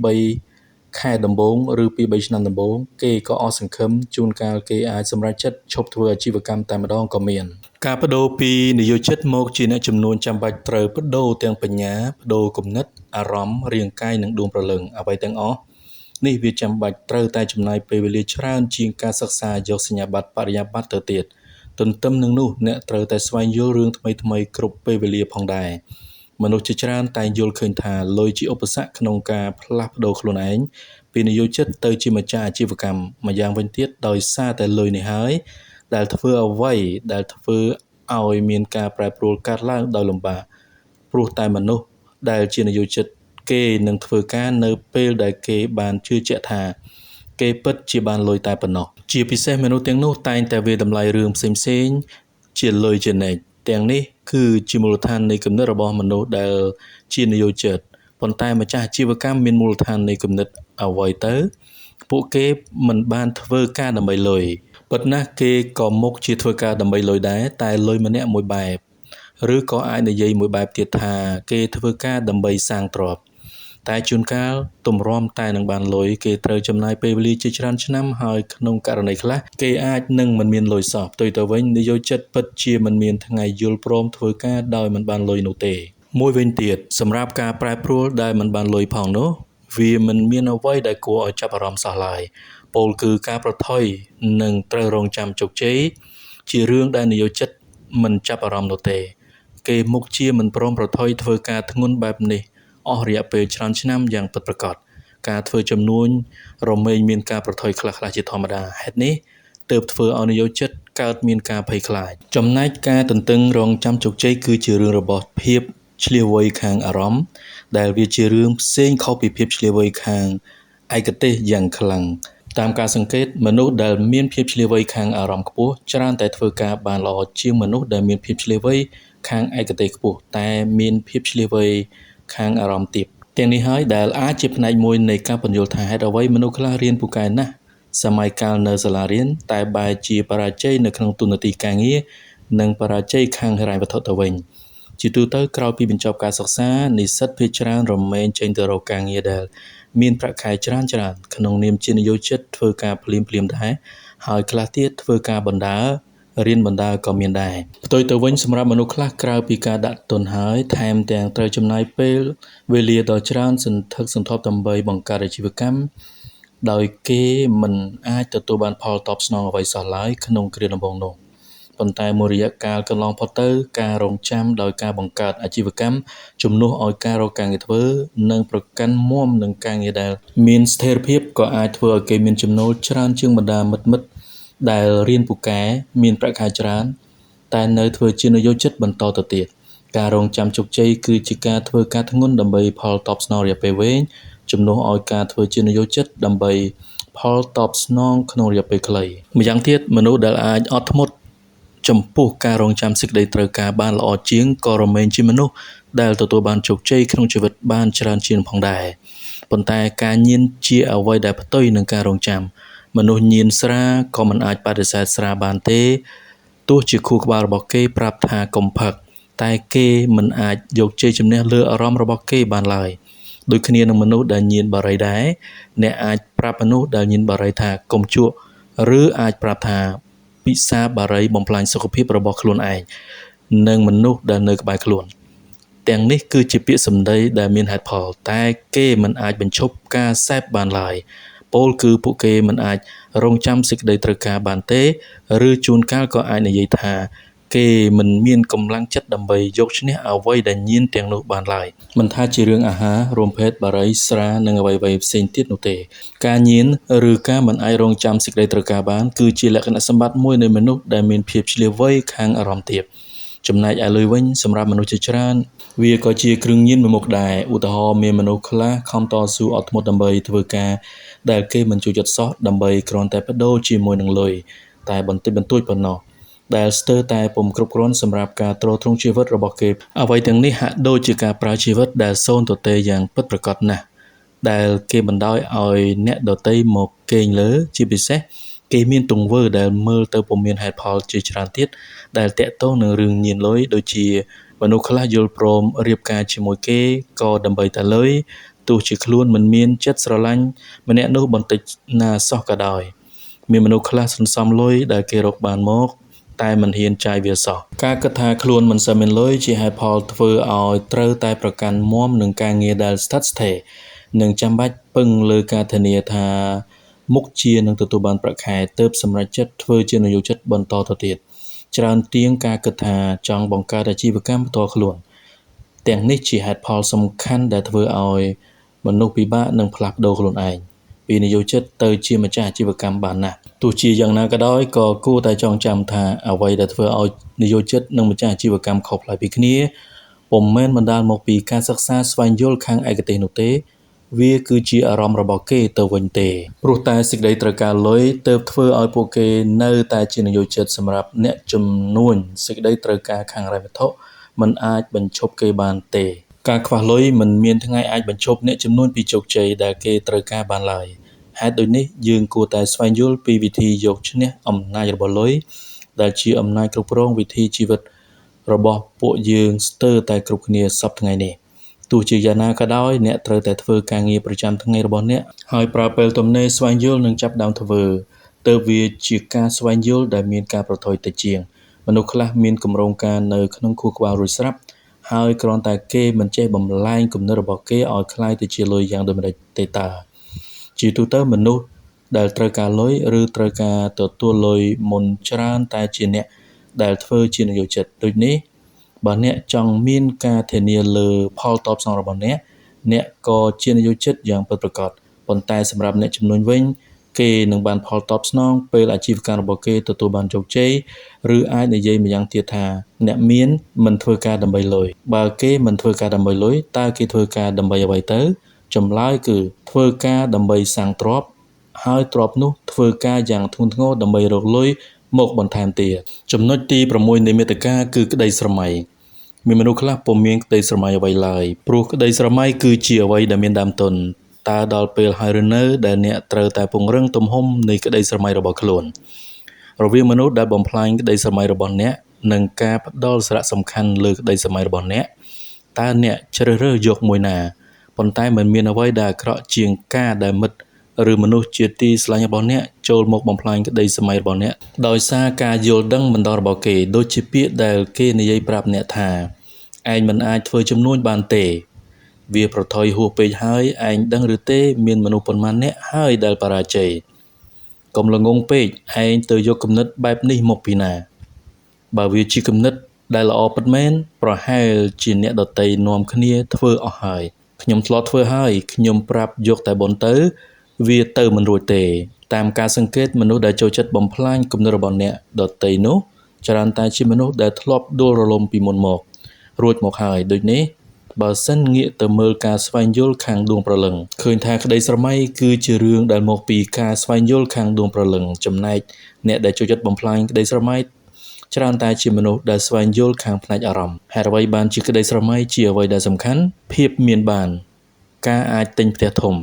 2-3 ខែដំបូងឬ2-3 ឆ្នាំដំបូងគេក៏អស់សង្ឃឹមជួនកាលគេអាចសម្រេចចិត្តឈប់ធ្វើអាជីវកម្មតែម្ដងក៏មានការបដូរពីនិយោជិតមកជាអ្នកជំនួញចាំបាច់ត្រូវបដូរទាំងបញ្ញាបដូរគំនិតអារម្មណ៍រាងកាយនិងដួងព្រលឹងអ្វីទាំងអស់នេះវាចាំបាច់ត្រូវតែចំណាយពេលវេលាច្រើនជាងការសិក្សាយកសញ្ញាបត្របរិញ្ញាបត្រទៅទៀតទន្ទឹមនឹងនោះអ្នកត្រូវតែស្វែងយល់រឿងថ្មីៗគ្រប់ពេលវេលាផងដែរមនុស្សជាច្រើនតែងយល់ឃើញថាលុយជាឧបសគ្គក្នុងការផ្លាស់ប្ដូរខ្លួនឯងពីនិយោជិតទៅជាម្ចាស់អាជីវកម្មម្យ៉ាងវិញទៀតដោយសារតែលុយនេះហើយដែលធ្វើអ្វីដែលធ្វើឲ្យមានការប្រែប្រួលកើតឡើងដោយលំបាកព្រោះតែមនុស្សដែលជានិយោជិតគេនឹងធ្វើការនៅពេលដែលគេបានជឿជាក់ថាគេពិតជាបានលុយតែប៉ុណ្ណោះជាពិសេសមនុស្សទាំងនោះតែងតែវាតម្លៃរឿងផ្សេងៗជាលុយជានិច្ចទាំងនេះគឺជាមូលដ្ឋាននៃគំនិតរបស់មនុស្សដែលជានិយោជិតប៉ុន្តែម្ចាស់អាជីវកម្មមានមូលដ្ឋាននៃគំនិតអ្វីទៅពួកគេមិនបានធ្វើការដើម្បីលុយពិតណាស់គេក៏មុខជាធ្វើការដើម្បីលុយដែរតែលុយម្នាក់មួយបែបឬក៏អាចនិយាយមួយបែបទៀតថាគេធ្វើការដើម្បីសាងទ្រព្យតែជួនកាលទម្រាំតែនឹងបានលុយគេត្រូវចំណាយពេលវេលាជាច្រើនឆ្នាំហើយក្នុងករណីខ្លះគេអាចនឹងមិនមានលុយសោះផ្ទុយទៅវិញនិយោជិតពិតជាមិនមានថ្ងៃយល់ព្រមធ្វើការដោយមិនបានលុយនោះទេមួយវិញទៀតសម្រាប់ការប្រែប្រួលដែលមិនបានលុយផងនោះវាមិនមានអ្វីដែលគួរឲ្យចាប់អារម្មណ៍សោះឡើយពោលគឺការប្រថុយនិងត្រូវរងចាំជោគជ័យជារឿងដែលនិយោជិតមិនចាប់អារម្មណ៍នោះទេគេមុខជាមិនព្រមប្រថុយធ្វើការធ្ងន់បែបនេះអស់រយៈពេលច្រើនឆ្នាំយ៉ាងពិតប្រាកដការធ្វើជំនួញរមែងមានការប្រថុយខ្លះៗជាធម្មតាហេតុនេះទើបធ្វើឲ្យនិយោជិតកើតមានការភ័យខ្លាចចំណែកការទន្ទឹងរង់ចាំជោគជ័យគឺជារឿងរបស់ភាពឆ្លៀសវៃខាងអារម្មណ៍ដែលវាជារឿងផ្សេងខុសពីភាពឆ្លៀសវៃខាងឯកទេសយ៉ាងខ្លាំងតាមការសង្កេតមនុស្សដែលមានភាពឆ្លៀសវៃខាងអារម្មណ៍ខ្ពស់ច្រើនតែធ្វើការបានល្អជាងមនុស្សដែលមានភាពឆ្លៀសវៃខាងឯកទេសខ្ពស់តែមានភាពឆ្លៀសវៃខាងអារម្មណ៍ទាបទាំងនេះហើយដែលអាចជាផ្នែកមួយនៃការពន្យល់ថាហេតុអ្វីមនុស្សខ្លះរៀនពូកែណាស់សម័យកាលនៅសាលារៀនតែបែរជាបរាជ័យនៅក្នុងទូនាទីការងារនិងបរាជ័យខាងហិរញ្ញវត្ថុទៅវិញជាទូទៅក្រោយពីបញ្ចប់ការសិក្សានិស្សិតភាគច្រើនរមែងចេញទៅរកការងារដែលមានប្រាក់ខែច្រើនក្នុងនាមជានិយោជិតធ្វើការភ្លាមដែរហើយខ្លះទៀតធ្វើការបណ្ដើររៀនបណ្ដើរក៏មានដែរផ្ទុយទៅវិញសម្រាប់មនុស្សខ្លះក្រៅពីការដាក់ទុនហើយថែមទាំងត្រូវចំណាយពេលវេលាដ៏ច្រើនសន្ធឹកសន្ធាប់ដើម្បីបង្កើតអាជីវកម្មដោយគេមិនអាចទទួលបានផលតបស្នងអ្វីសោះឡើយក្នុងគ្រាដំបូងនោះប៉ុន្តែមួយរយៈកាលកន្លងផុតទៅការរងចាំដោយការបង្កើតអាជីវកម្មជំនួសឲ្យការរកការងារធ្វើនិងប្រកាន់មាំនឹងការងារដែលមានស្ថិរភាពក៏អាចធ្វើឲ្យគេមានចំណូលច្រើនជាងបណ្ដាមិត្តដែលរៀនពូកែមានប្រាក់ខែច្រើនតែនៅធ្វើជានិយោជិតបន្តទៅទៀតការរងចាំជោគជ័យគឺជាការធ្វើការធ្ងន់ដើម្បីផលតបស្នងរយៈពេលវែងជំនួសឲ្យការធ្វើជានិយោជិតដើម្បីផលតបស្នងក្នុងរយៈពេលខ្លីម្យ៉ាងទៀតមនុស្សដែលអាចអត់ធ្មត់ ចំពោះការរងចាំសេចក្តីត្រូវការបានល្អជាងក៏រមែងជាមនុស្សដែលទទួលបានជោគជ័យក្នុងជីវិតបានច្រើនជាងផងដែរប៉ុន្តែការញៀនជាអ្វីដែលផ្ទុយនឹងការរងចាំមនុស្សញៀនស្រាក៏មិនអាចបដិសេធស្រាបានទេទោះជាខួរក្បាលរបស់គេប្រាប់ថាកុំផឹកតែគេមិនអាចយកជ័យជំនះលើអារម្មណ៍របស់គេបានឡើយដូចគ្នានឹងមនុស្សដែលញៀនបារីដែរអ្នកអាចប្រាប់មនុស្សដែលញៀនបារីថាកុំជក់ឬអាចប្រាប់ថាពិសាបារីបំផ្លាញសុខភាពរបស់ខ្លួនឯងនិងមនុស្សដែលនៅក្បែរខ្លួនទាំងនេះគឺជាពាក្យសម្ដីដែលមានហេតុផលតែគេមិនអាចបញ្ឈប់ការសេពបានឡើយពោលគឺពួកគេមិនអាចរងចាំសេចក្តីត្រូវការបានទេឬជួនកាលក៏អាចនិយាយថាគេមិនមានកម្លាំងចិត្តដើម្បីយកឈ្នះអ្វីដែលញៀនទាំងនោះបានឡើយមិនថាជារឿងអាហាររួមភេទបារីស្រានិងអ្វីៗផ្សេងទៀតនោះទេការញៀនឬការមិនអាចរងចាំសេចក្តីត្រូវការបានគឺជាលក្ខណៈសម្បត្តិមួយនៃមនុស្សដែលមានភាពឈ្លាសវៃខាងអារម្មណ៍ទាបចំណែកឯលុយវិញសម្រាប់មនុស្សជាច្រើនវាក៏ជាគ្រឿងញៀនមួយមុខដែរឧទាហរណ៍មានមនុស្សខ្លះខំតស៊ូអត់ធ្មត់ដើម្បីធ្វើការដែលគេមិនចូលចិត្តសោះដើម្បីគ្រាន់តែបដូរជាមួយនឹងលុយតែបន្តិចបន្តួចប៉ុណ្ណោះដែលស្ទើរតែពុំគ្រប់គ្រាន់សម្រាប់ការទ្រទ្រង់ជីវិតរបស់គេអ្វីទាំងនេះហាក់ដូចជាការប្រើជីវិតដែលសូន្យទទេយ៉ាងពិតប្រាកដណាស់ដែលគេបណ្ដោយឲ្យអ្នកដទៃមកកេងលើជាពិសេសគេមានទង្វើដែលមើលទៅពុំមានហេតុផលជាច្រើនទៀតដែលតាក់ទងនឹងរឿងញៀនលុយដូចជាមនុស្សខ្លះយល់ព្រមរៀបការជាមួយគេក៏ដើម្បីតែលុយទោះជាខ្លួនមិនមានចិត្តស្រឡាញ់ម្នាក់នោះបន្តិចណាសោះក៏ដោយមានមនុស្សខ្លះសន្សំលុយដែលគេរកបានមកតែមិនហ៊ានចាយវាសោះការគិតថាខ្លួនមិនសូវមានលុយជាហេតុផលធ្វើឲ្យត្រូវតែប្រកាន់មាំនឹងការងារដែលស្ថិតស្ថេរនិងចាំបាច់ពឹងលើការធានាថាមុខជានឹងទទួលបានប្រាក់ខែទើបសម្រេចចិត្តធ្វើជានយោជិតបន្តទៅទៀតច្រើនទៀងការគិតថាចង់បង្កើតអាជីវកម្មផ្ទាល់ខ្លួនទាំងនេះជាហេតុផលសំខាន់ដែលធ្វើឲ្យមនុស្សពិបាកនឹងផ្លាស់ប្ដូរខ្លួនឯងពីនយោជិតទៅជាម្ចាស់អាជីវកម្មបានណាស់ទោះជាយ៉ាងណាក៏ដោយក៏គួរតែចងចាំថាអ្វីដែលធ្វើឲ្យនយោជិតនិងម្ចាស់អាជីវកម្មខុសប្លែកពីគ្នាពុំមែនបណ្ដាលមកពីការសិក្សាស្វែងយល់ខាងឯកទេសនោះទេវាគឺជាអារម្មណ៍របស់គេទៅវិញទេព្រោះតែសេចក្តីត្រូវការលុយទើបធ្វើឲ្យពួកគេនៅតែជានយោជិតសម្រាប់អ្នកជំនួញសេចក្តីត្រូវការខាងហិរញ្ញវត្ថុមិនអាចបញ្ឈប់គេបានទេការខ្វះលុយមិនមានថ្ងៃអាចបញ្ឈប់អ្នកជំនួញពីជោគជ័យដែលគេត្រូវការបានឡើយហេតុដូចនេះយើងគួរតែស្វែងយល់ពីវិធីយកឈ្នះអំណាចរបស់លុយដែលជាអំណាចគ្រប់គ្រងវិធីជីវិតរបស់ពួកយើងស្ទើរតែគ្រប់គ្នាសពថ្ងៃនេះទោះជាយ៉ាងណាក៏ដោយអ្នកត្រូវតែធ្វើការងារប្រចាំថ្ងៃរបស់អ្នកហើយប្រើពេលទំនេរស្វែងយល់និងចាប់ផ្ដើមធ្វើទើបវាជាការស្វែងយល់ដែលមានការប្រថុយតិចជាងមនុស្សខ្លះមានគម្រោងការនៅក្នុងខួរក្បាលរួចស្រាប់ហើយគ្រាន់តែគេមិនចេះបំលែងគំនិតរបស់គេឲ្យคล้ายទៅជាលុយយ៉ាងដូចម្តេចទេតើជាទូទៅមនុស្សដែលត្រូវការលុយឬត្រូវការទទួលលុយមុនច្រើនតែជាអ្នកដែលធ្វើជានយោជិតដូចនេះបើអ្នកចង់មានការធានាលើផលតបស្នងរបស់អ្នកក៏ជានយោជិតយ៉ាងពិតប្រាកដប៉ុន្តែសម្រាប់អ្នកជំនួញវិញគេនឹងបានផលតបស្នងពេលអាជីវកម្មរបស់គេទទួលបានជោគជ័យឬអាចនិយាយម្យ៉ាងទៀតថាអ្នកមានមិនធ្វើការដើម្បីលុយបើគេមិនធ្វើការដើម្បីលុយតើគេធ្វើការដើម្បីអ្វីទៅចម្លើយគឺធ្វើការដើម្បីសាងទ្រព្យហើយទ្រព្យនោះធ្វើការយ៉ាងធ្ងន់ធ្ងរដើម្បីរកលុយមកបន្ថែមទៀតចំណុចទី6នៃមេត្តាគឺក្តីស្រមៃមានមនុស្សខ្លះពុំមានក្តីស្រមៃអ្វីឡើយព្រោះក្តីស្រមៃគឺជាអ្វីដែលមានដើមទុនតើដល់ពេលហើយឬនៅដែលអ្នកត្រូវតែពង្រឹងទំហំនៃក្តីស្រមៃរបស់ខ្លួនរវាងមនុស្សដែលបំផ្លាញក្តីស្រមៃរបស់អ្នកនិងការផ្ដល់សារៈសំខាន់លើក្តីស្រមៃរបស់អ្នកតើអ្នកជ្រើសរើសយកមួយណាប៉ុន្តែមិនមានអ្វីដែលអាក្រក់ជាងការដែលមិត្តឬមនុស្សជាទីស្រឡាញ់របស់អ្នកចូលមកបំផ្លាញក្តីស្រមៃរបស់អ្នកដោយសារការយល់ដឹងមិនដល់របស់គេដូចជាពាក្យដែលគេនិយាយប្រាប់អ្នកថាឯងមិនអាចធ្វើជំនួញបានទេវាប្រថុយហួសពេកហើយឯងដឹងឬទេមានមនុស្សប៉ុន្មានអ្នកហើយដែលបរាជ័យកុំល្ងងពេកឯងទៅយកគំនិតបែបនេះមកពីណាបើវាជាគំនិតដែលល្អពិតមែនប្រហែលជាអ្នកដតីនាំគ្នាធ្វើអស់ហើយខ្ញុំធ្លាប់ធ្វើហើយខ្ញុំប្រាប់យកតែបុណ្យទៅវាទៅមិនរួចទេតាមការសង្កេតមនុស្សដែលចូលចិត្តបំផ្លាញគំនិតរបស់អ្នកដតីនោះច្រើនតែជាមនុស្សដែលធ្លាប់ដួលរលំពីមុនមករួចមកហើយដូចនេះបើសិនងាកទៅមើលការស្វែងយល់ខាងដួងព្រលឹងឃើញថាក្តីស្រមៃគឺជារឿងដែលមកពីការស្វែងយល់ខាងដួងព្រលឹងចំណែកអ្នកដែលចូលចិត្តបំផ្លាញក្តីស្រមៃ ច្រើនតែជាមនុស្សដែលស្វែងយល់ខាងផ្នែកអារម្មណ៍ហេតុអ្វីបានជាក្តីស្រមៃជាអ្វីដែលសំខាន់ភាពមានបានការអាចទិញផ្ទះធំ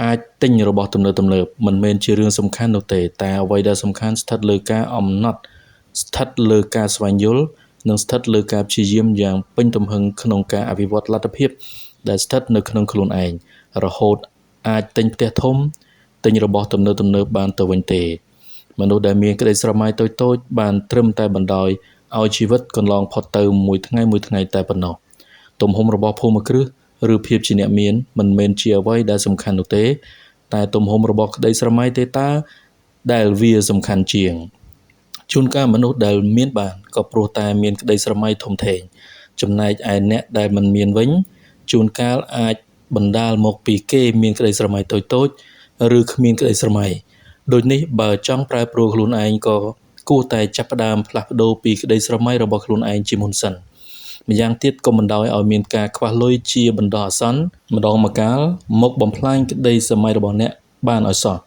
អាចទិញរបស់ទំនើបមិនមែនជារឿងសំខាន់នោះទេតែអ្វីដែលសំខាន់ស្ថិតលើការអំណត់ស្ថិតលើការស្វែងយល់និងស្ថិតលើការព្យាយាមយ៉ាងពេញទំហឹងក្នុងការអភិវឌ្ឍលទ្ធភាពដែលស្ថិតនៅក្នុងខ្លួនឯងរហូតអាចទិញផ្ទះធំទិញរបស់ទំនើបបានទៅវិញទេមនុស្សដែលមានក្តីស្រមៃតូចៗបានត្រឹមតែបណ្ដោយឲ្យជីវិតកន្លងផុតទៅមួយថ្ងៃតែប៉ុណ្ណោះទំហំរបស់ភូមិគ្រឹះឬភាពជាអ្នកមានមិនមែនជាអ្វីដែលសំខាន់នោះទេតែទំហំរបស់ក្តីស្រមៃទេតើដែលវាសំខាន់ជាងជួនកាលមនុស្សដែលមានបានក៏ព្រោះតែមានក្តីស្រមៃធំធេងចំណែកឯអ្នកដែលមិនមានវិញជួនកាលអាចបណ្ដាលមកពីគេមានក្តីស្រមៃតូចៗឬគ្មានក្តីស្រមៃដូចនេះបើចង់ប្រែប្រួលខ្លួនឯងក៏គួរតែចាប់ផ្ដើមផ្លាស់ប្ដូរពីក្តីស្រមៃរបស់ខ្លួនឯងជាមុនសិនម្យ៉ាងទៀតកុំបណ្ដោយឲ្យមានការខ្វះលុយជាបណ្ដោះអាសន្នម្ដងម្កាលមកបំផ្លាញក្តីស្រមៃរបស់អ្នកបានឲ្យសោះ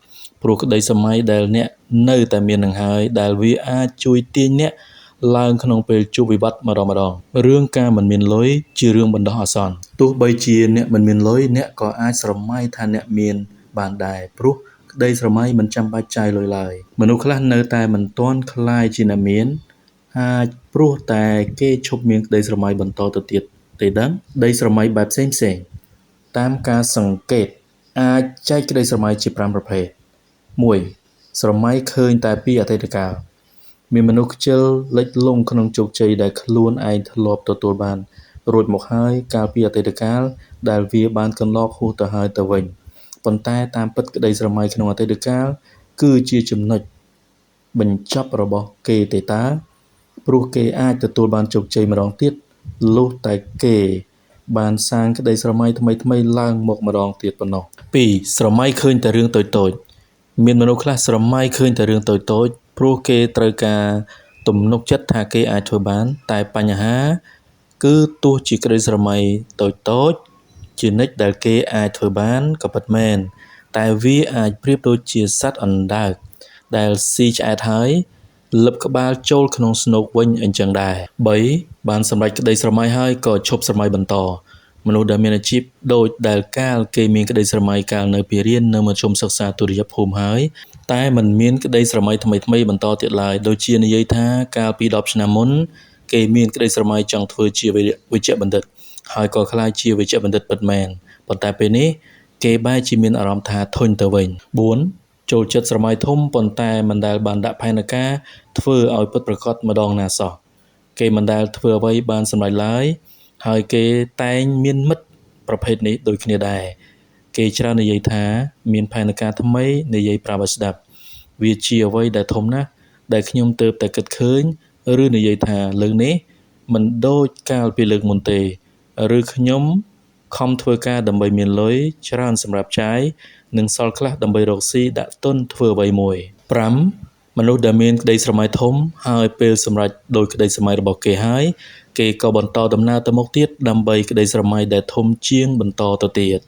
ព្រោះក្តីស្រមៃដែលអ្នកនៅតែមាននឹងហើយដែលវាអាចជួយទាញអ្នកឡើងក្នុងពេលជួបវិបត្តិម្ដងរឿងការមិនមានលុយជារឿងបណ្ដោះអាសន្នទោះបីជាអ្នកមិនមានលុយអ្នកក៏អាចស្រមៃថាអ្នកមានបានដែរព្រោះក្តីស្រមៃមិនចាំបាច់ចាយលុយឡើយមនុស្សខ្លះនៅតែមិនទាន់ក្លាយជាអ្នកមានអាចព្រោះតែគេឈប់មានក្តីស្រមៃបន្តទៅទៀតទេដឹងក្តីស្រមៃបែបផ្សេងតាមការសង្កេតអាចចែកក្តីស្រមៃជា5ប្រភេទ 1. ស្រមៃឃើញតែពីអតីតកាលមានមនុស្សខ្ជិលលិចលង់ក្នុងជោគជ័យដែលខ្លួនឯងធ្លាប់ទទួលបានរួចមកហើយកាលពីអតីតកាលដែលវាបានកន្លងហួសទៅហើយទៅវិញប៉ុន្តែតាមពិតក្តីស្រមៃក្នុងអតីតកាលគឺជាចំណុចបញ្ចប់របស់គេទេតាព្រោះគេអាចទទួលបានជោគជ័យម្ដងទៀតលុះតែគេបានសាងក្តីស្រមៃថ្មីឡើងមកម្ដងទៀតប៉ុណ្ណោះ 2. ស្រមៃឃើញតែរឿងតូចមានមនុស្សខ្លះស្រមៃឃើញតែរឿងតូចព្រោះគេត្រូវការទំនុកចិត្តថាគេអាចធ្វើបានតែបញ្ហាគឺទោះជាក្តីស្រមៃតូចជានិច្ចដែលគេអាចធ្វើបានក៏ពិតមែនតែវាអាចប្រៀបដូចជាសត្វអណ្ដើកដែលស៊ីឆ្អែតហើយលឹបក្បាលចូលក្នុងស្នូកវិញអញ្ចឹងដែរ 3. បានសម្រេចក្តីស្រមៃហើយក៏ឈប់ស្រមៃបន្តមនុស្សដែលមានអាជីពដូចដែលកាលគេមានក្តីស្រមៃកាលនៅពីរៀននៅមធ្យមសិក្សាទុតិយភូមិហើយតែមិនមានក្តីស្រមៃថ្មីបន្តទៀតឡើយដូចជានិយាយថាកាលពី10ឆ្នាំមុនគេមានក្តីស្រមៃចង់ធ្វើជាវេជ្ជបណ្ឌិតហើយក៏ក្លាយជាវេជ្ជបណ្ឌិតពិតមែនប៉ុន្តែពេលនេះគេបែរជាមានអារម្មណ៍ថាធុញទៅវិញ 4. ចូលចិត្តស្រមៃធំប៉ុន្តែមិនដែលបានដាក់ផែនការធ្វើឲ្យពិតប្រាកដម្ដងណាសោះគេមិនដែលធ្វើអ្វីបានសម្រេចឡើយហើយគេតែងមានមិត្តប្រភេទនេះដូចគ្នាដែរគេច្រើននិយាយថាមានផែនការថ្មីនិយាយប្រាប់ឲ្យស្ដាប់វាជាអ្វីដែលធំណាស់ដែលខ្ញុំទើបតែគិតឃើញឬនិយាយថាលើកនេះមិនដូចកាលពីលើកមុនទេឬខ្ញុំខំធ្វើការដើម្បីមានលុយច្រើនសម្រាប់ចាយនិងសល់ខ្លះដើម្បីរកស៊ីដាក់ទុនធ្វើអ្វីមួយ 5. មនុស្សដែលមានក្តីស្រមៃធំហើយពេលសម្រេចដោយក្តីស្រមៃរបស់គេហើយគេក៏បន្តដំណើរទៅមុខទៀតដើម្បីក្តីស្រមៃដែលធំជាងបន្តទៅទៀត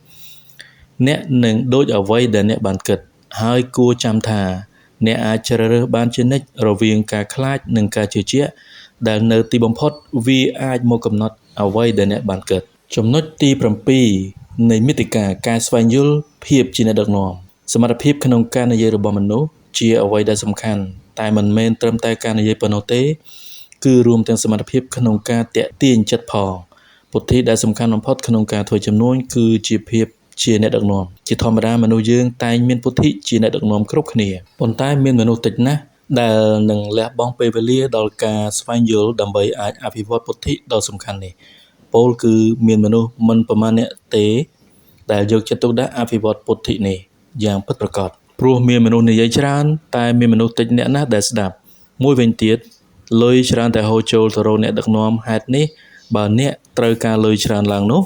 អ្នកនឹងដូចអ្វីដែលអ្នកបានគិតហើយគួរចាំថាអ្នកអាចជ្រើសរើសបានជានិច្ចរវាងការខ្លាចនិងការជឿជាក់ដែលនៅទីបំផុតវាអាចមកកំណត់អ្វីដែលអ្នកបានគិតចំណុចទី7នៃមាតិកាការស្វែងយល់ភាពជាអ្នកដឹកនាំសមត្ថភាពក្នុងការនិយាយរបស់មនុស្សជាអ្វីដែលសំខាន់តែមិនមែនត្រឹមតែការនិយាយប៉ុណ្ណោះទេគឺរួមទាំងសមត្ថភាពក្នុងការទាក់ទាញចិត្តផងពុទ្ធិដែលសំខាន់បំផុតក្នុងការធ្វើចំនួនគឺជាភាពជាអ្នកដឹកនាំជាធម្មតាមនុស្សយើងតែងមានពុទ្ធិជាអ្នកដឹកនាំគ្រប់គ្នាប៉ុន្តែមានមនុស្សតិចណាស់ដែលនឹងលះបង់ពេលវេលាដល់ការស្វែងយល់ដើម្បីអាចអភិវឌ្ឍពុទ្ធិដ៏សំខាន់នេះពោលគឺមានមនុស្សមិនប្រមាណអ្នកទេដែលយកចិត្តទុកដាក់អភិវឌ្ឍពុទ្ធិនេះយ៉ាងពិតប្រាកដព្រោះមានមនុស្សនិយាយច្រើនតែមានមនុស្សតិចអ្នកណាស់ដែលស្ដាប់មួយវិញទៀតលុយច្រើនតែហូរចូលទៅរកអ្នកដឹកនាំហេតុនេះបើអ្នកត្រូវការលុយច្រើនឡើងនោះ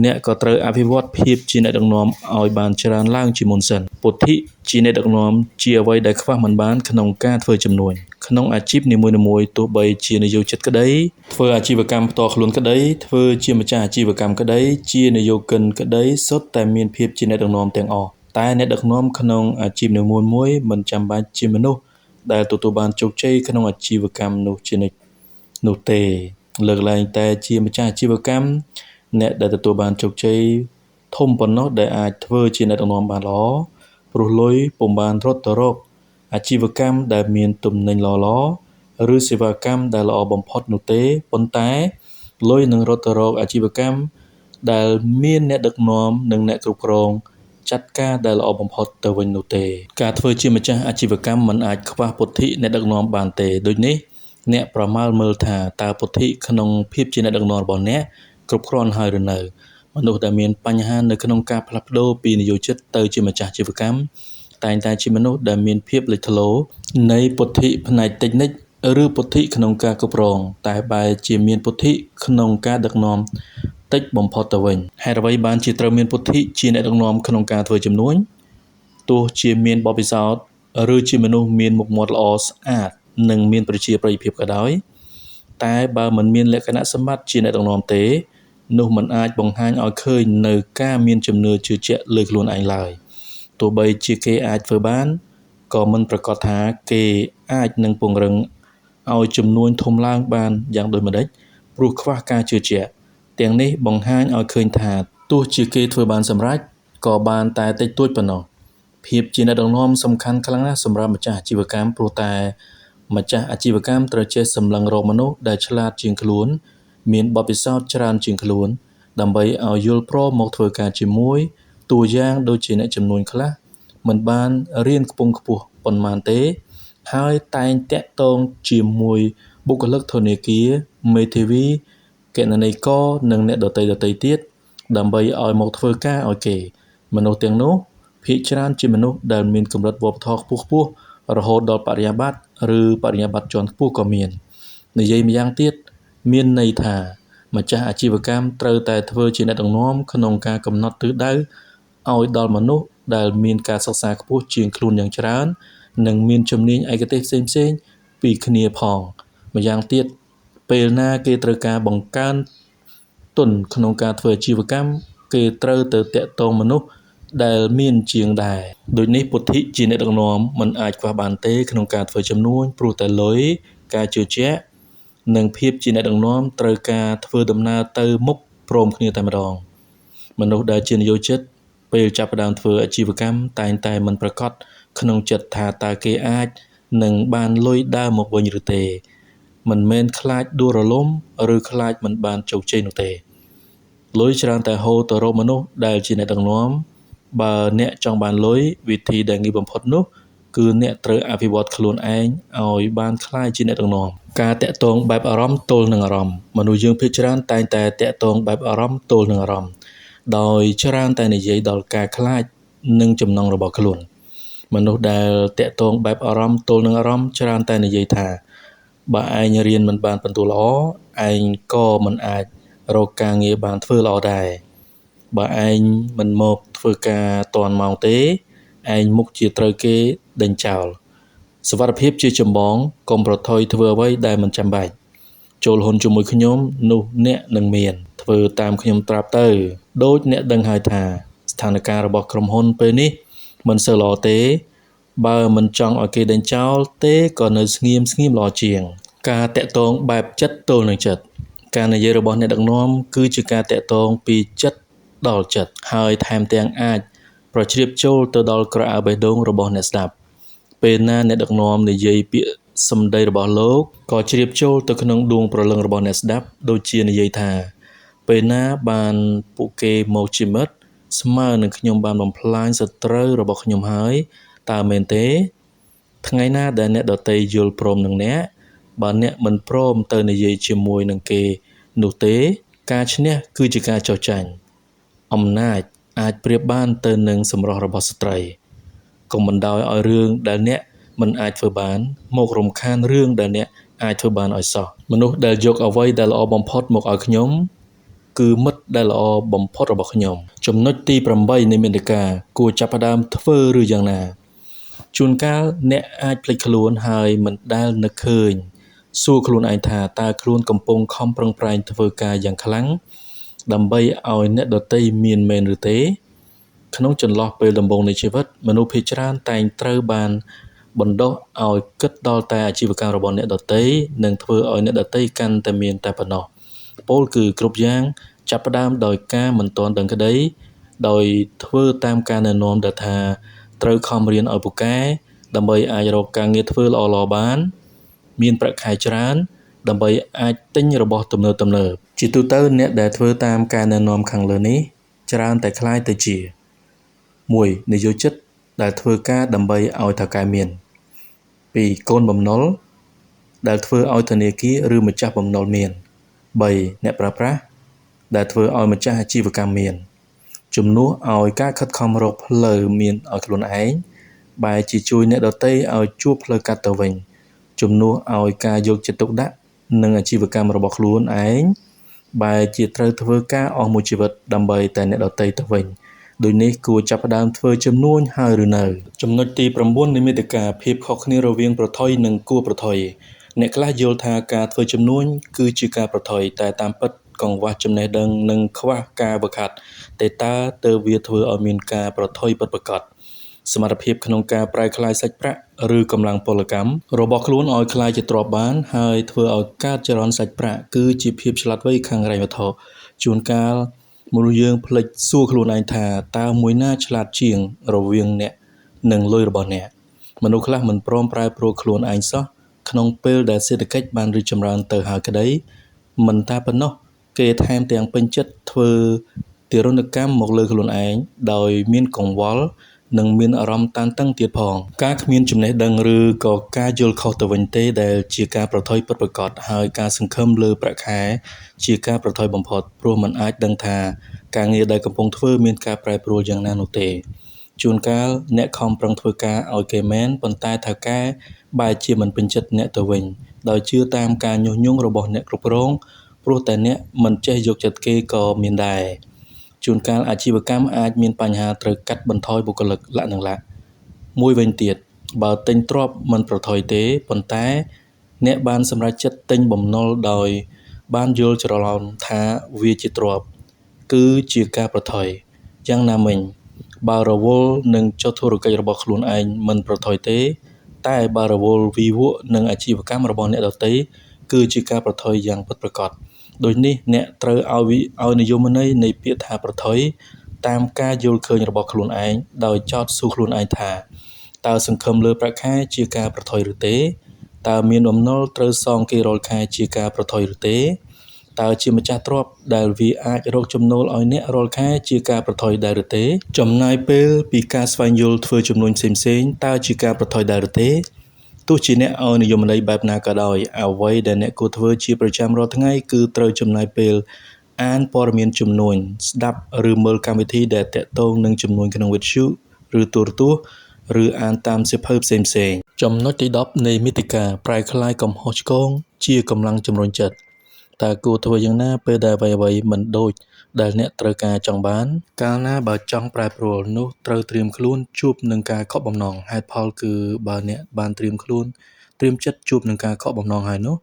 អ្នកក៏ត្រូវអភិវឌ្ឍភាពជាអ្នកដឹកនាំឲ្យបានច្រើនឡើងជាមុនសិនពុទ្ធិជាអ្នកដឹកនាំជាអ្វីដែលខ្វះមិនបានក្នុងការធ្វើចំនួនក្នុងអាជីពនីមួយៗទោះបីជានិយោជិតក្តីធ្វើអាជីវកម្មផ្ទាល់ខ្លួនក្តីធ្វើជាម្ចាស់អាជីវកម្មក្តីជានិយោគិនក្តីសុទ្ធតែមានភាពជាអ្នកដឹកនាំទាំងអស់តែអ្នកដឹកនាំក្នុងអាជីពនីមួយៗមិនចាំបាច់ជាមនុស្ស ដែលទទួលបានជោគជ័យក្នុងអាជីវកម្មនោះជានិច្ចនោះទេលើកឡើងតែជាម្ចាស់អាជីវកម្មអ្នកដែលទទួលបានជោគជ័យធំប៉ុណ្ណោះដែលអាចធ្វើជាអ្នកដឹកនាំបានល្អព្រោះលុយពុំបានរត់ទៅរកអាជីវកម្មដែលមានទំនិញល្អៗឬសេវាកម្មដែលល្អបំផុតនោះទេប៉ុន្តែលុយនឹងរត់ទៅរកអាជីវកម្មដែលមានអ្នកដឹកនាំនិងអ្នកគ្រប់គ្រងចាត់ការដែលល្អបំផុតទៅវិញនោះទេការធ្វើជាម្ចាស់អាជីវកម្មមិនអាចខ្វះពុទ្ធិអ្នកដឹកនាំបានទេដូចនេះអ្នកប្រមាលមើលថាតើពុទ្ធិក្នុងភាពជាអ្នកដឹកនាំរបស់អ្នកគ្រប់គ្រាន់ហើយឬនៅមនុស្សដែលមានបញ្ហានៅក្នុងការផ្លាស់ប្ដូរពីនិយោជិតទៅជាម្ចាស់អាជីវកម្មតែងតែជាមនុស្សដែលមានភាពលេចធ្លោនៃពុទ្ធិផ្នែកតិចនិចឬពុទ្ធិក្នុងការគ្រប់គ្រងតែបែរជាមានពុទ្ធិក្នុងការដឹកនាំតិចបំផុតទៅវិញហេតុអ្វីបានជាត្រូវមានពុទ្ធិជាអ្នកដឹកនាំក្នុងការធ្វើជំនួញទោះជាមានបទពិសោធន៍ឬជាមនុស្សមានមុខមាត់ល្អស្អាតនិងមានប្រជាប្រិយភាពក៏ដោយតែបើមិនមានលក្ខណៈសម្បត្តិជាអ្នកដឹកនាំទេនោះមិនអាចបង្ហាញឲ្យឃើញនៅការមានជំនឿជឿជាក់លើខ្លួនឯងឡើយទោះបីជាគេអាចធ្វើបានក៏មិនប្រកាសថាគេអាចនឹងពង្រឹងឲ្យជំនួញធំឡើងបានយ៉ាងដូចម្តេចព្រោះខ្វះការជឿជាក់ទាំងនេះបង្ហាញឲ្យឃើញថាទោះជាគេធ្វើបានសម្រេចក៏បានតែតិចតួចប៉ុណ្ណោះភាពជាអ្នកដឹកនាំសំខាន់ខ្លាំងណាស់សម្រាប់ម្ចាស់អាជីវកម្មព្រោះតែម្ចាស់អាជីវកម្មត្រូវចេះសម្លឹងរកមនុស្សដែលឆ្លាតជាងខ្លួនមានបទពិសោធន៍ច្រើនជាងខ្លួនដើម្បីឲ្យយល់ព្រមមកធ្វើការជាមួយតួយ៉ាងដូចជាអ្នកជំនួញខ្លះមិនបានរៀនខ្ពង់ខ្ពស់ប៉ុន្មានទេហើយតែងតាក់ទងជាមួយបុគ្គលិកធនាគារមេធាវីគណនេយ្យករនិងអ្នកដទៃទៀតដើម្បីឲ្យមកធ្វើការឲ្យគេមនុស្សទាំងនោះភាគច្រើនជាមនុស្សដែលមានកម្រិតវប្បធម៌ខ្ពស់រហូតដល់បរិញ្ញាបត្រឬបរិញ្ញាបត្រជាន់ខ្ពស់ក៏មាននិយាយម្យ៉ាងទៀតមានន័យថាម្ចាស់អាជីវកម្មត្រូវតែធ្វើជាអ្នកដឹកនាំក្នុងការកំណត់ទិសដៅឲ្យដល់មនុស្សដែលមានការសិក្សាខ្ពស់ជាងខ្លួនយ៉ាងច្រើននិងមានជំនាញឯកទេសផ្សេងៗពីគ្នាផងម្យ៉ាងទៀតពេលណាគេត្រូវការបង្កើនទុនក្នុងការធ្វើអាជីវកម្មគេត្រូវទៅតាក់ទងមនុស្សដែលមានជាងដែរដូចនេះពុទ្ធិជាអ្នកដឹកនាំមិនអាចខ្វះបានទេក្នុងការធ្វើជំនួញព្រោះតែលុយការជឿជាក់និងភាពជាអ្នកដឹកនាំត្រូវការធ្វើដំណើរទៅមុខព្រមគ្នាតែម្ដងមនុស្សដែលជានិយោជិតពេលចាប់ផ្ដើមធ្វើអាជីវកម្មតែងតែមិនប្រកាសក្នុងចិត្តថាតើគេអាចនឹងបានលុយដើរមកវិញឬទេមិនមែនខ្លាចដួលរលំឬខ្លាចមិនបានជោគជ័យនោះទេលុយច្រើនតែហូរទៅរកមនុស្សដែលជាអ្នកដឹកនាំបើអ្នកចង់បានលុយវិធីដែលងាយបំផុតនោះគឺអ្នកត្រូវអភិវឌ្ឍខ្លួនឯងឲ្យបានក្លាយជាអ្នកដឹកនាំការតាក់ទងបែបអារម្មណ៍ទល់នឹងអារម្មណ៍មនុស្សយើងភាគច្រើនតែងតែតាក់ទងបែបអារម្មណ៍ទល់នឹងអារម្មណ៍ដោយច្រើនតែនិយាយដល់ការខ្លាចនិងចំណង់របស់ខ្លួនមនុស្សដែលតាក់ទងបែបអារម្មណ៍ទល់នឹងអារម្មណ៍ច្រើនតែនិយាយថាបើឯងរៀនមិនបានពិន្ទុល្អឯងក៏មិនអាចរកការងារបានធ្វើល្អដែរបើឯងមិនមកធ្វើការទាន់ម៉ោងទេឯងមុខជាត្រូវគេដេញចោលសុវត្ថិភាពជាចម្បងកុំប្រថុយធ្វើអ្វីដែលមិនចាំបាច់ចូលហ៊ុនជាមួយខ្ញុំនោះអ្នកនឹងមានធ្វើតាមខ្ញុំត្រាប់ទៅដូចអ្នកដឹងហើយថាស្ថានភាពរបស់ក្រុមហ៊ុនពេលនេះមិនសូវល្អទេបើមិនចង់ឲ្យគេដេញចោលទេក៏នៅស្ងៀមល្អជាងការតាក់ទងបែបចិត្តទល់នឹងចិត្តការនិយាយរបស់អ្នកដឹកនាំគឺជាការតាក់ទងពីចិត្តដល់ចិត្តហើយថែមទាំងអាចប្រជ្រាបចូលទៅដល់ក្រអៅបេះដូងរបស់អ្នកស្ដាប់ពេលណាអ្នកដឹកនាំនិយាយពាក្យសម្ដីរបស់លោកក៏ជ្រាបចូលទៅក្នុងដួងព្រលឹងរបស់អ្នកស្ដាប់ដូចជានិយាយថាពេលណាបានពួកគេមកជាមិត្តស្មើនឹងខ្ញុំបានបំផ្លាញសត្រូវរបស់ខ្ញុំហើយតើមែនទេថ្ងៃណាដែលអ្នកដទៃយល់ព្រមនឹងអ្នកបើអ្នកមិនព្រមទៅនិយាយជាមួយនឹងគេនោះទេការឈ្នះគឺជាការចោះចាញ់អំណាចអាចប្រៀបបានទៅនឹងសម្រស់របស់ស្ត្រីកុំបណ្ដោយឲ្យរឿងដែលអ្នកមិនអាចធ្វើបានមករំខានរឿងដែលអ្នកអាចធ្វើបានឲ្យសោះមនុស្សដែលយកអ្វីដែលល្អបំផុតមកឲ្យខ្ញុំគឺមិត្តដែលល្អបំផុតរបស់ខ្ញុំចំណុចទី8នៃមាតិកាគួរចាប់ផ្ដើមធ្វើឬយ៉ាងណាជួនកាលអ្នកអាចភ្លេចខ្លួនហើយមិនដែលនឹកឃើញសួរខ្លួនឯងថាតើខ្លួនកំពុងខំប្រឹងប្រែងធ្វើការយ៉ាងខ្លាំងដើម្បីឲ្យអ្នកដទៃមានមែនឬទេក្នុងចន្លោះពេលដំបូងនៃជីវិតមនុស្សភាគច្រើនតែងត្រូវបាន បណ្ដុះឲ្យគិតដល់តែអាជីវកម្មរបស់អ្នកដទៃនិងធ្វើឲ្យអ្នកដទៃកាន់តែមានតែប៉ុណ្ណោះពោលគឺគ្រប់យ៉ាងចាប់ផ្ដើមដោយការមិនទាន់ដឹងក្តីដោយធ្វើតាមការណែនាំដែលថាត្រូវខំរៀនឲ្យពូកែដើម្បីអាចរកការងារធ្វើល្អៗបានមានប្រាក់ខែច្រើនដើម្បីអាចទិញរបស់ទំនើបជាទូទៅអ្នកដែលធ្វើតាមការណែនាំខាងលើនេះច្រើនតែคล้ายទៅជា 1. និយោជិតដែលធ្វើការដើម្បីឲ្យថៅកែមាន 2. កូនបំណុលដែលធ្វើឲ្យធនាគារឬម្ចាស់បំណុលមាន 3. អ្នកប្រើប្រាស់ដែលធ្វើឲ្យម្ចាស់អាជីវកម្មមានជំនួសឲ្យការខិតខំរកផ្លូវមានឲ្យខ្លួនឯងបែរជាជួយអ្នកដទៃឲ្យជួបផ្លូវកាត់ទៅវិញជំនួសឲ្យការយកចិត្តទុកដាក់នឹងអាជីវកម្មរបស់ខ្លួនឯងបែរជាត្រូវធ្វើការអស់មួយជីវិតដើម្បីតែអ្នកដទៃទៅវិញដូចនេះគួរចាប់ផ្ដើមធ្វើជំនួញហើយឬនៅចំណុចទី9នៃមាតិកាភាពខុសគ្នារវាងប្រថុយនិងគួរប្រថុយអ្នកខ្លះយល់ថាការធ្វើជំនួញគឺជាការប្រថុយតែតាមពិតកង្វះចំណេះដឹងនិងខ្វះការវឹកហាត់តែទើបវាធ្វើឲ្យមានការប្រថុយពិតប្រាកដសមត្ថភាពក្នុងការប្រែក្លាយសាច់ប្រាក់ឬកម្លាំងពលកម្មរបស់ខ្លួនឲ្យក្លាយជាទ្រព្យបានហើយធ្វើឲ្យកើតចរន្តសាច់ប្រាក់គឺជាភាពឆ្លាតវៃខាងហិរញ្ញវត្ថុជួនកាលមនុស្សយើងភ្លេចសួរខ្លួនឯងថាតើមួយណាឆ្លាតជាងរវាងអ្នកនិងលុយរបស់អ្នកមនុស្សខ្លះមិនព្រមប្រែប្រួលខ្លួនឯងសោះក្នុងពេលដែលសេដ្ឋកិច្ចបានរីកចម្រើនទៅហើយក្តីមិនតែប៉ុណ្ណោះគេថែមទាំងពេញចិត្តធ្វើទារុណកម្មមកលើខ្លួនឯងដោយមានកង្វល់និងមានអារម្មណ៍តានតឹងទៀតផងការគ្មានចំណេះដឹងឬក៏ការយល់ខុសទៅវិញទេដែលជាការប្រថុយពិតប្រាកដហើយការសង្ឃឹមលើប្រាក់ខែជាការប្រថុយបំផុតព្រោះมันអាចដឹងថាការងារដែលកំពុងធ្វើមានការប្រែប្រួលយ៉ាងណានោះទេជួនកាលអ្នកខំប្រឹងធ្វើការឲ្យគេមែនប៉ុន្តែថៅកែបែរជាមិនពេញចិត្តអ្នកទៅវិញដោយជឿតាមការញុះញង់របស់អ្នកគ្រប់គ្រងព្រោះតែអ្នកមិនចេះយកចិត្តគេក៏មានដែរជួនកាលអាជីវកម្មអាចមានបញ្ហាត្រូវកាត់បន្ថយបុគ្គលិកលក្ខណៈមួយវិញទៀតបើទិញទ្រព្យមិនប្រថុយទេប៉ុន្តែអ្នកបានសម្រេចចិត្តទិញបំណុលដោយបានយល់ច្រឡំថាវាជាទ្រព្យគឺជាការប្រថុយយ៉ាងណាមិញបើរវល់នឹងចុះធុរកិច្ចរបស់ខ្លួនឯងមិនប្រថុយទេតែបើរវល់វីវក់នឹងអាជីវកម្មរបស់អ្នកដទៃគឺជាការប្រថុយយ៉ាងពិតប្រាកដដូចនេះអ្នកត្រូវឲ្យនិយមន័យនៃពាក្យថាប្រថុយតាមការយល់ឃើញរបស់ខ្លួនឯងដោយចោទសួរខ្លួនឯងថាតើសង្ឃឹមលើប្រាក់ខែជាការប្រថុយឬទេតើមានបំណុលត្រូវសងគេរាល់ខែជាការប្រថុយឬទេតើជាម្ចាស់ទ្រព្យដែលវាអាចរកចំណូលឲ្យអ្នករាល់ខែជាការប្រថុយដែរឬទេចំណាយពេលពីការស្វែងយល់ធ្វើជំនួញផ្សេងៗតើជាការប្រថុយដែរឬទេទោះជាអ្នកឲ្យនិយមន័យបែបណាក៏ដោយអ្វីដែលអ្នកគួរធ្វើជាប្រចាំរាល់ថ្ងៃគឺត្រូវចំណាយពេលអានព័ត៌មានជំនួញស្ដាប់ឬមើលកម្មវិធីដែលទាក់ទងនឹងជំនួញក្នុងវិទ្យុឬទូរទស្សន៍ឬអានតាមសៀវភៅផ្សេងៗចំណុចទី10នៃមាតិកាប្រែក្លាយកំហុសឆ្គងជាកម្លាំងជំរុញចិត្តតើគួរធ្វើយ៉ាងណាពេលដែលអ្វីៗមិនដូចដែលអ្នកត្រូវការចង់បានកាលណាបើចង់ប្រែប្រួលនោះត្រូវត្រៀមខ្លួនជួបនឹងការខកបំណងហេតុផលគឺបើអ្នកបានត្រៀមខ្លួនត្រៀមចិត្តជួបនឹងការខកបំណងហើយនោះ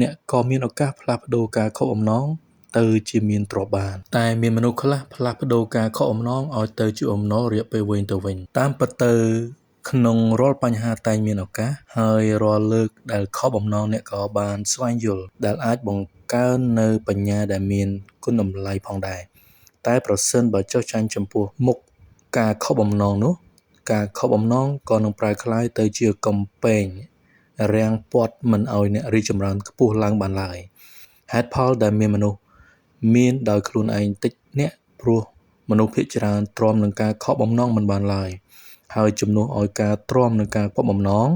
អ្នកក៏មានឱកាសផ្លាស់ប្ដូរការខកបំណងទៅជាមានទ្រព្យបានតែមានមនុស្សខ្លះផ្លាស់ប្ដូរការខកបំណងឲ្យទៅជាអំណររយៈពេលវែងទៅវិញតាមពិតទៅក្នុងរាល់បញ្ហាតែងមានឱកាសហើយរាល់លើកដែលខកបំណងអ្នកក៏បានស្វែងយល់ដែលអាចបង្កើននៅបញ្ញាដែលមានគុណតម្លៃផងដែរតែប្រសិនបើចុះចាញ់ចំពោះមុខការខកបំណងនោះការខកបំណងក៏នឹងប្រែក្លាយទៅជាកំពែងរាំងព័ទ្ធមិនឲ្យអ្នករីកចម្រើនខ្ពស់ឡើងបានឡើយហេតុផលដែលមានមនុស្សមានដោយខ្លួនឯងតិចអ្នកព្រោះមនុស្សភាគច្រើនទ្រាំនឹងការខកបំណងមិនបានឡើយហើយជំនួសឲ្យការទ្រាំនឹងការខកបំណង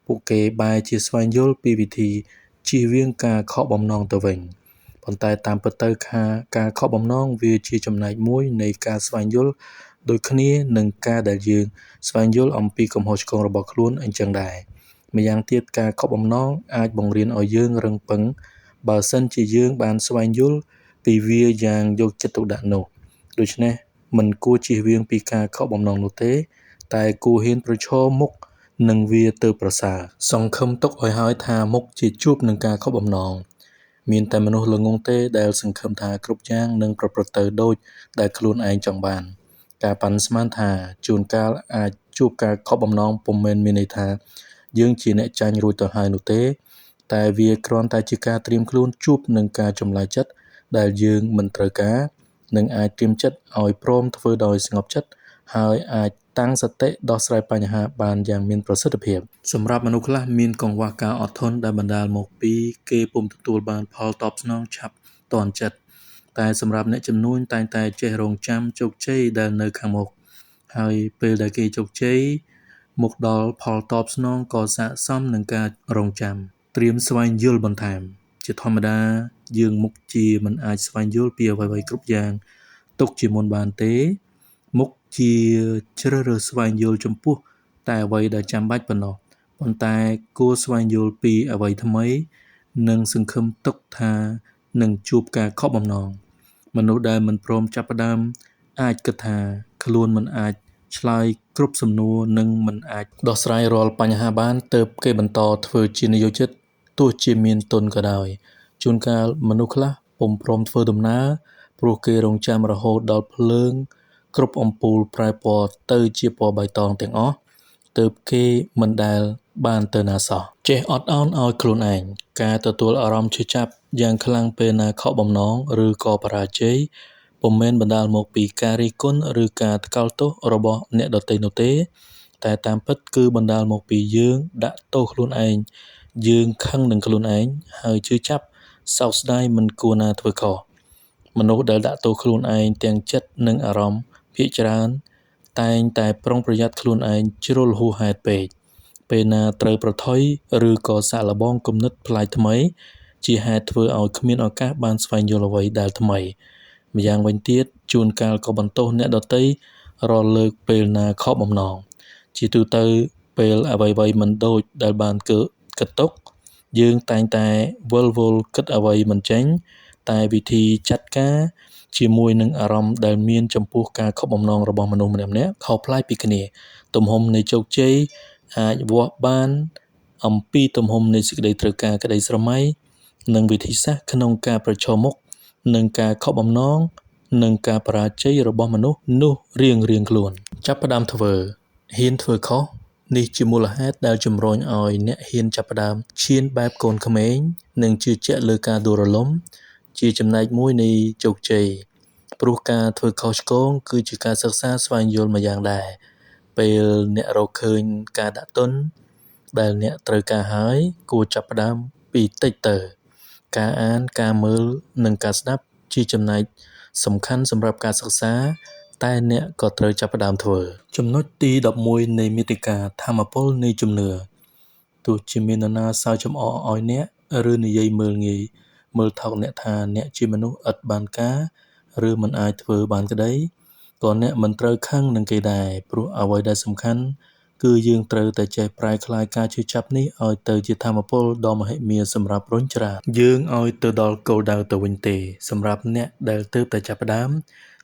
ពួកគេបែរជាស្វែងយល់ពីវិធីជៀសវាងការខកបំណងទៅវិញប៉ុន្តែតាមពិតទៅការខកបំណងវាជាចំណែកមួយនៃការស្វែងយល់ដូចគ្នានឹងការដែលយើងស្វែងយល់អំពីកំហុសឆ្គងរបស់ខ្លួនអញ្ចឹងដែរម្យ៉ាងទៀតការខកបំណងអាចបង្រៀនឲ្យយើងរឹងប៉ឹងបើសិនជាយើងបានស្វែងយល់ពីវាយ៉ាងយកចិត្តទុកដាក់នោះដូច្នេះមិនគួរជៀសវាងពីការខកបំណងនោះទេតែគួរហ៊ានប្រឈមមុខនឹងវាទៅប្រសើរសង្ឃឹមទុកឲ្យហើយថាមុខជាជួបនឹងការខកបំណងមានតែមនុស្សល្ងងទេដែលសង្ឃឹមថាគ្រប់យ៉ាងនឹងប្រព្រឹត្តទៅដូចដែលខ្លួនឯងចង់បានការប៉ាន់ស្មានថាជួនកាលអាច ជួបការខកបំណងពុំមែនមានន័យថាយើងជាអ្នកចាញ់រួចទៅហើយនោះទេតែវាគ្រាន់តែជាការត្រៀមខ្លួនជួបនឹងការចម្លើយចិត្តដែលយើងមិនត្រូវការនិងអាចត្រៀមចិត្តឲ្យព្រមធ្វើដោយស្ងប់ចិត្តហើយអាចតាំងសតិដោះស្រាយបញ្ហាបានយ៉ាងមានប្រសិទ្ធភាពសម្រាប់មនុស្សខ្លះមានកង្វះការអត់ធន់ដែលបណ្ដាលមកពីគេពុំទទួលបានផលតបស្នងឆាប់ទាន់ចិត្តតែសម្រាប់អ្នកជំនួញតែងតែចេះរង់ចាំជោគជ័យដែលនៅខាងមុខហើយពេលដែលគេជោគជ័យមកដល់ផលតបស្នងក៏ស័ក្តិសមនឹងការរង់ចាំត្រៀមស្វែងយល់បន្ថែមជាធម្មតាយើងមុខជាមិនអាចស្វែងយល់ពីអ្វីៗគ្រប់យ៉ាងទុកជាមុនបានទេមុខជាជ្រើសរើសស្វែងយល់ចំពោះតែអ្វីដែលចាំបាច់ប៉ុណ្ណោះប៉ុន្តែគួរស្វែងយល់ពីអ្វីថ្មីនិងសង្ឃឹមទុកថានឹងជួបការខកបំណងមនុស្សដែលមិនព្រមចាប់ផ្ដើមអាចគិតថាខ្លួនមិនអាចឆ្លើយគ្រប់សំណួរនិងមិនអាចដោះស្រាយរាល់បញ្ហាបានទើបគេបន្តធ្វើជានិយោជិតទោះជាមានទុនក៏ដោយជួនកាលមនុស្សខ្លះពុំព្រមធ្វើដំណើរព្រោះគេរង់ចាំរហូតដល់ភ្លើងគ្រប់អំពូលប្រែពណ៌ទៅជាពណ៌បៃតងទាំងអស់ទើបគេមិនដែលបានទៅណាសោះចេះអត់ឱនឲ្យខ្លួនឯងការទទួលអារម្មណ៍ឈឺចាប់យ៉ាងខ្លាំងពេលណាខកបំណងឬក៏បរាជ័យពុំមែនបណ្ដាលមកពីការរិះគន់ឬការថ្កោលទោសរបស់អ្នកដទៃនោះទេតែតាមពិតគឺបណ្ដាលមកពីយើងដាក់ទោសខ្លួនឯងយើងខឹងនឹងខ្លួនឯងហើយជឿចាប់សោកស្ដាយមិនគួរណាធ្វើខុសមនុស្សដែលដាក់ទោសខ្លួនឯងទាំងចិត្តនិងអារម្មណ៍ភាគច្រើនតែងតែប្រុងប្រយ័ត្នខ្លួនឯងជ្រុលហួសហេតុពេកពេលណាត្រូវប្រថុយឬក៏សាកល្បងគំនិតប្លែកថ្មីជាហេតុធ្វើឲ្យគ្មានឱកាសបានស្វែងយល់អ្វីដែលថ្មីម្យ៉ាងវិញទៀតជួនកាលក៏បន្ទោសអ្នកដទៃរាល់លើកពេលណាខកបំណងជាទូទៅពេលអ្វីៗមិនដូចដែលបានគិតទុកយើងតែងតែវិលវល់គិតអ្វីមិនចេញតែវិធីចាត់ការជាមួយនឹងអារម្មណ៍ដែលមានចំពោះការខកបំណងរបស់មនុស្សម្នាក់ៗខុសប្លែកពីគ្នាទំហំនៃជោគជ័យអាចវាស់បានអំពីទំហំនៃសេចក្តីត្រូវការក្តីស្រមៃនិងវិធីសាស្ត្រក្នុងការប្រឈមមុខនឹងការខកបំណងនិងការបរាជ័យរបស់មនុស្សនោះរៀងៗខ្លួនចាប់ផ្ដើមធ្វើហ៊ានធ្វើខុសនេះជាមូលហេតុដែលជំរុញឲ្យអ្នកហ៊ានចាប់ផ្ដើមឈានបែបកូនក្មេងនិងជឿជាក់លើការដួលរលំជាចំណែកមួយនៃជោគជ័យព្រោះការធ្វើខុសឆ្គងគឺជាការសិក្សាស្វែងយល់ម្យ៉ាងដែរពេលអ្នករកឃើញការដាក់ទណ្ឌដែលអ្នកត្រូវការហើយគួរចាប់ផ្ដើមពីតិចទៅការអានការមើលនិងការស្ដាប់ជាចំណែកសំខាន់សម្រាប់ការសិក្សាតែអ្នកក៏ត្រូវចាប់ផ្ដើមធ្វើចំណុចទី11នៃមាតិកាថាមពលនៃជំនឿទោះជាមាននរណាសើចចំអកឲ្យអ្នកឬនិយាយមើលងាយមើលថោកអ្នកថាអ្នកជាមនុស្សឥតបានការឬមិនអាចធ្វើបានក្តីក៏អ្នកមិនត្រូវខឹងនឹងគេដែរព្រោះអ្វីដែលសំខាន់គឺយើងត្រូវតែចេះប្រែក្លាយការជឿចាប់នេះឲ្យទៅជាថាមពលដ៏មហិមាសម្រាប់រុញច្រានយើងឲ្យទៅដល់គោលដៅទៅវិញទេសម្រាប់អ្នកដែលទើបតែចាប់ផ្ដើម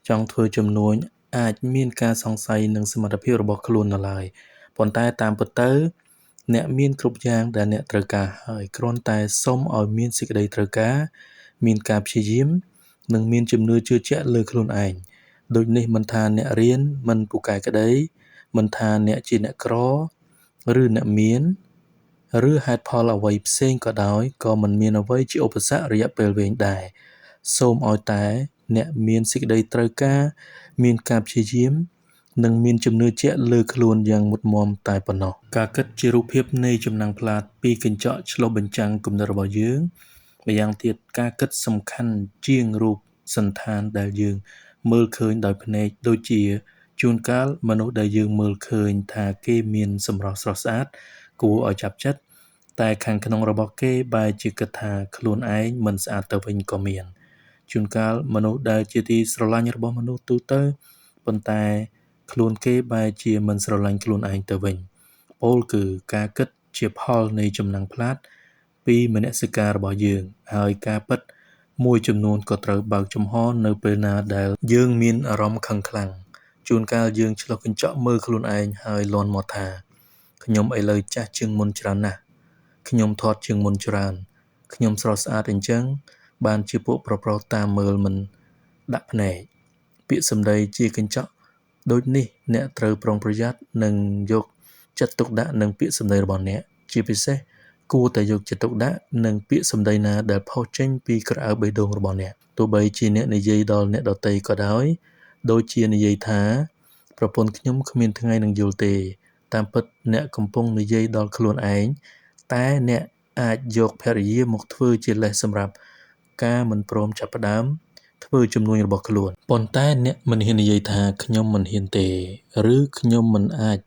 ចង់ធ្វើជំនួញអាចមានការសង្ស័យនឹងសមត្ថភាពរបស់ខ្លួននៅឡើយប៉ុន្តែតាមពិតទៅអ្នកមានគ្រប់យ៉ាងដែលអ្នកត្រូវការហើយគ្រាន់តែសុំឲ្យមានសេចក្តីត្រូវការមានការព្យាយាមនិងមានជំនឿជឿជាក់លើខ្លួនឯងដូចនេះមិនថាអ្នករៀនមិនពូកែក្តីមិនថាអ្នកជាអ្នកក្រឬអ្នកមានឬហេតុផលអ្វីផ្សេងក៏ដោយក៏មិនមានអ្វីជាឧបសគ្គរយៈពេលវែងដែរសូមឲ្យតែអ្នកមានសេចក្តីត្រូវការមានការព្យាយាមនិងមានជំនឿជាក់លើខ្លួនយ៉ាងមុតមាំតែប៉ុណ្ណោះការគិតជារូបភាពនៃចំណាំងផ្លាតពីកញ្ចក់ឆ្លុះបញ្ចាំងគំនិតរបស់យើងម្យ៉ាងទៀតការគិតសំខាន់ជាងរូបសន្តានដែលយើងមើលឃើញដោយភ្នែកដូចជាជួនកាលមនុស្សដែលយើងមើលឃើញថាគេមានសម្រស់ស្រស់ស្អាតគួរឲ្យចាប់ចិត្តតែខាងក្នុងរបស់គេបែរជាគិតថាខ្លួនឯងមិនស្អាតទៅវិញក៏មានជួនកាលមនុស្សដែលជាទីស្រឡាញ់របស់មនុស្សទូទៅប៉ុន្តែខ្លួនគេបែរជាមិនស្រឡាញ់ខ្លួនឯងទៅវិញពោលគឺការគិតជាផលនៃចំណាំងផ្លាតពីមនសិការរបស់យើងហើយការពិតមួយចំនួនក៏ត្រូវបើកចំហនៅពេលណាដែលយើងមានអារម្មណ៍ខឹងខ្លាំងជួនកាលយើងឆ្លុះកញ្ចក់មើលខ្លួនឯងហើយលាន់មាត់ថាខ្ញុំឥឡូវចាស់ជាងមុនច្រើនណាស់ខ្ញុំធាត់ជាងមុនច្រើនខ្ញុំស្រស់ស្អាតអញ្ចឹងបានជាពួកប្រុសៗតាមមើលមិនដាក់ភ្នែកពាក្យសម្ដីជាកញ្ចក់ ដូចនេះអ្នកត្រូវប្រុងប្រយ័ត្ននិងយកចិត្តទុកដាក់នឹងពាក្យសម្ដីរបស់អ្នកជាពិសេសគួរតែយកចិត្តទុកដាក់នឹងពាក្យសម្ដីណាដែលផុសចេញពីក្រអៅបេះដូងរបស់អ្នកទោះបីជាអ្នកនិយាយដល់អ្នកដទៃក៏ដោយដូចជានិយាយថាប្រពន្ធខ្ញុំគ្មានថ្ងៃនឹងយល់ទេតាមពិតអ្នកកំពុងនិយាយដល់ខ្លួនឯងតែអ្នកអាចយកភរិយាមកធ្វើជាលេសសម្រាប់ការមិនព្រមចាប់ផ្ដើមធ្វើជំនួញរបស់ខ្លួនប៉ុន្តែអ្នកមិនហ៊ាននិយាយថាខ្ញុំមិនហ៊ានទេឬខ្ញុំមិនអាច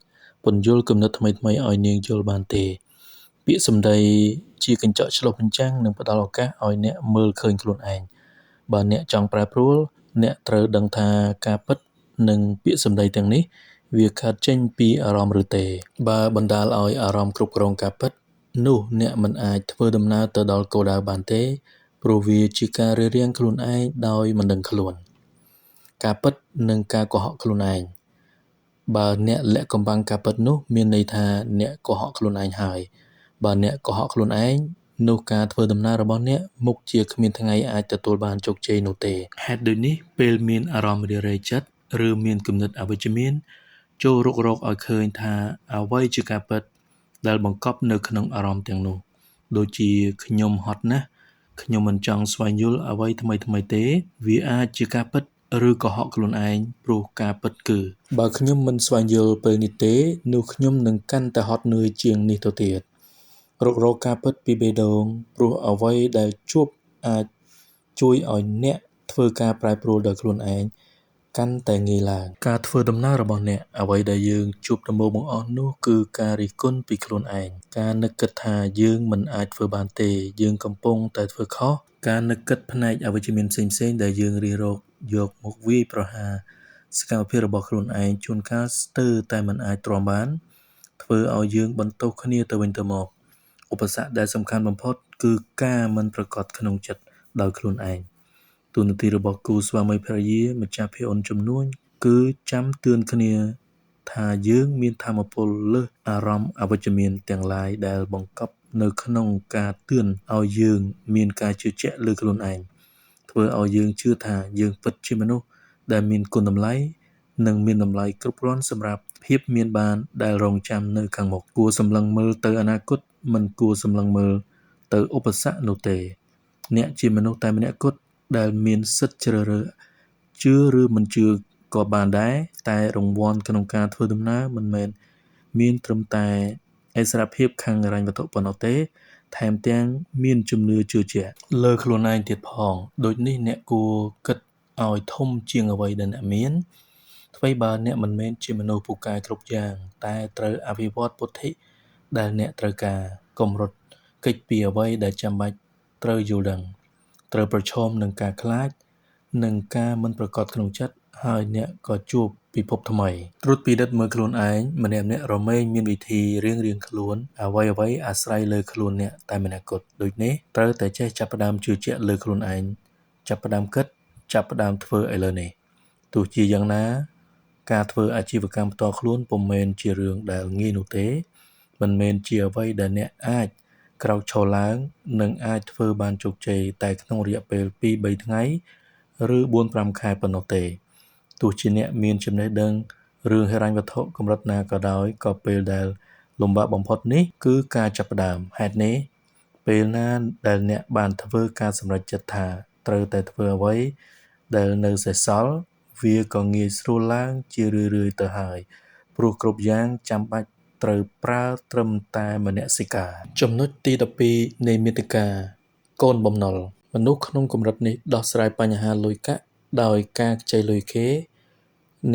ពន្យល់គំនិតថ្មីៗឲ្យនាងយល់បានទេពាក្យសម្ដីជាកញ្ចក់ឆ្លុះបញ្ចាំងនិងផ្ដល់ឱកាសឲ្យអ្នកមើលឃើញខ្លួនឯងបើអ្នកចង់ប្រែប្រួលអ្នកត្រូវដឹងថាការពិតនិងពាក្យសម្ដីទាំងនេះវាកើតចេញពីអារម្មណ៍ឬទេបើបណ្ដាលឲ្យអារម្មណ៍គ្រប់គ្រងការពិតនោះអ្នកមិនអាចធ្វើដំណើរទៅដល់គោលដៅបានទេព្រោះវាជាការរារាំងខ្លួនឯងដោយមិនដឹងខ្លួនការពិតនិងការកុហកខ្លួនឯងបើអ្នកលាក់កំបាំងការពិតនោះមានន័យថាអ្នកកុហកខ្លួនឯងហើយបើអ្នកកុហកខ្លួនឯងនោះការធ្វើដំណើររបស់អ្នកមុខជាគ្មានថ្ងៃអាចទទួលបានជោគជ័យនោះទេហេតុដូចនេះពេលមានអារម្មណ៍រារែកចិត្តឬមានគំនិតអវិជ្ជមានចូលរុករកឲ្យឃើញថាអ្វីជាការពិតដែលបង្កប់នៅក្នុងអារម្មណ៍ទាំងនោះដូចជាខ្ញុំហត់ណាស់ខ្ញុំមិនចង់ស្វែងយល់អ្វីថ្មីៗទេវាអាចជាការពិតឬកុហកខ្លួនឯងព្រោះការពិតគឺបើខ្ញុំមិនស្វែងយល់ពេលនេះទេនោះខ្ញុំនឹងកាន់តែហត់នឿយជាងនេះទៅទៀតរុករកការពិតពីបេះដូងព្រោះអ្វីដែលជួបអាចជួយឲ្យអ្នកធ្វើការប្រែប្រួលដោយខ្លួនឯងកាន់តែងាយឡើងការធ្វើដំណើររបស់អ្នកអ្វីដែលយើងជួបដំបូងបង្អស់នោះគឺការរិះគន់ពីខ្លួនឯងការនឹកគិតថាយើងមិនអាចធ្វើបានទេយើងកំពុងតែធ្វើខុសការនឹកគិតផ្នែកអវិជ្ជមានផ្សេងៗដែលយើងរិះរកយកមកវាយប្រហារសកម្មភាពរបស់ខ្លួនឯងជួនកាលស្ទើរតែមិនអាចទ្រាំបានធ្វើឲ្យយើងបន្ទោសគ្នាទៅវិញទៅមកឧបសគ្គដែលសំខាន់បំផុតគឺការមិនប្រកបក្នុងចិត្តដោយខ្លួនឯងទូនាទីរបស់គូស្វាមីភរិយាម្ចាស់ភាគអូនជំនួញគឺចាំទឿនគ្នាថាយើងមានថាមពលលើសអារម្មណ៍អវិជ្ជមានទាំងឡាយដែលបង្កប់នៅក្នុងការទឿនឲ្យយើងមានការជឿជាក់លើខ្លួនឯងធ្វើឲ្យយើងជឿថាយើងពិតជាមនុស្សដែលមានគុណតម្លៃនិងមានតម្លៃគ្រប់គ្រាន់សម្រាប់ភាពមានបានដែលរងចាំនៅខាងមុខគួរសម្លឹងមើលទៅអនាគតមិនគួរសម្លឹងមើលទៅឧបសគ្គនោះទេអ្នកជាមនុស្សតែម្នាក់គត់ដែលមានសិទ្ធិជ្រើសរើសជឿឬមិនជឿក៏បានដែរតែរង្វាន់ក្នុងការធ្វើដំណើរមិនមែនមានត្រឹមតែឥស្សរភាពខាងហិរញ្ញវត្ថុប៉ុណ្ណោះទេថែមទាំងមានជំនឿជឿជាក់លើខ្លួនឯងទៀតផងដូចនេះអ្នកគួរគិតឲ្យធំជាងអ្វីដែលអ្នកមានថ្វីបើអ្នកមិនមែនជាមនុស្សពូកែគ្រប់យ៉ាងតែត្រូវអភិវឌ្ឍពុទ្ធិដែលអ្នកត្រូវការកុំរត់គេចពីអ្វីដែលចាំបាច់ត្រូវយល់ដឹងត្រូវប្រឈមនឹងការខ្លាចនិងការមិនប្រកបក្នុងចិត្តហើយអ្នកក៏ជួបពិភពថ្មីត្រួតពិនិត្យមើលខ្លួនឯងម្នាក់រមែងមានវិធីរៀងខ្លួនអ្វីអាស្រ័យលើខ្លួនអ្នកតែម្នាក់គត់ដូចនេះត្រូវតែចេះចាប់ផ្ដើមជឿជាក់លើខ្លួនឯងចាប់ផ្ដើមគិតចាប់ផ្ដើមធ្វើឥឡូវនេះទោះជាយ៉ាងណាការធ្វើអាជីវកម្មផ្ទាល់ខ្លួនពុំមែនជារឿងដែលងាយនោះទេមិនមែនជាអ្វីដែលអ្នកអាចក្រោកឈរឡើងនិងអាចធ្វើបានជោគជ័យតែក្នុងរយៈពេល 2-3 ថ្ងៃឬ 4-5 ខែប៉ុណ្ណោះទេទោះជាអ្នកមានចំណេះដឹងរឿងហិរញ្ញវត្ថុកម្រិតណាក៏ដោយក៏ពេលដែលលំបាកបំផុតនេះគឺការចាប់ផ្ដើមហេតុនេះពេលណាដែលអ្នកបានធ្វើការសម្រេចចិត្តថាត្រូវតែធ្វើអ្វីដែលនៅសេសសល់វាក៏ងាយស្រួលឡើងជារឿយៗទៅហើយព្រោះគ្រប់យ៉ាងចាំបាច់ត្រូវប្រើត្រឹមតែមនសិការចំណុចទី12នៃមាតិកាកូនបំណុលមនុស្សក្នុងកម្រិតនេះដោះស្រាយបញ្ហាលុយកាក់ដោយការខ្ចីលុយគេ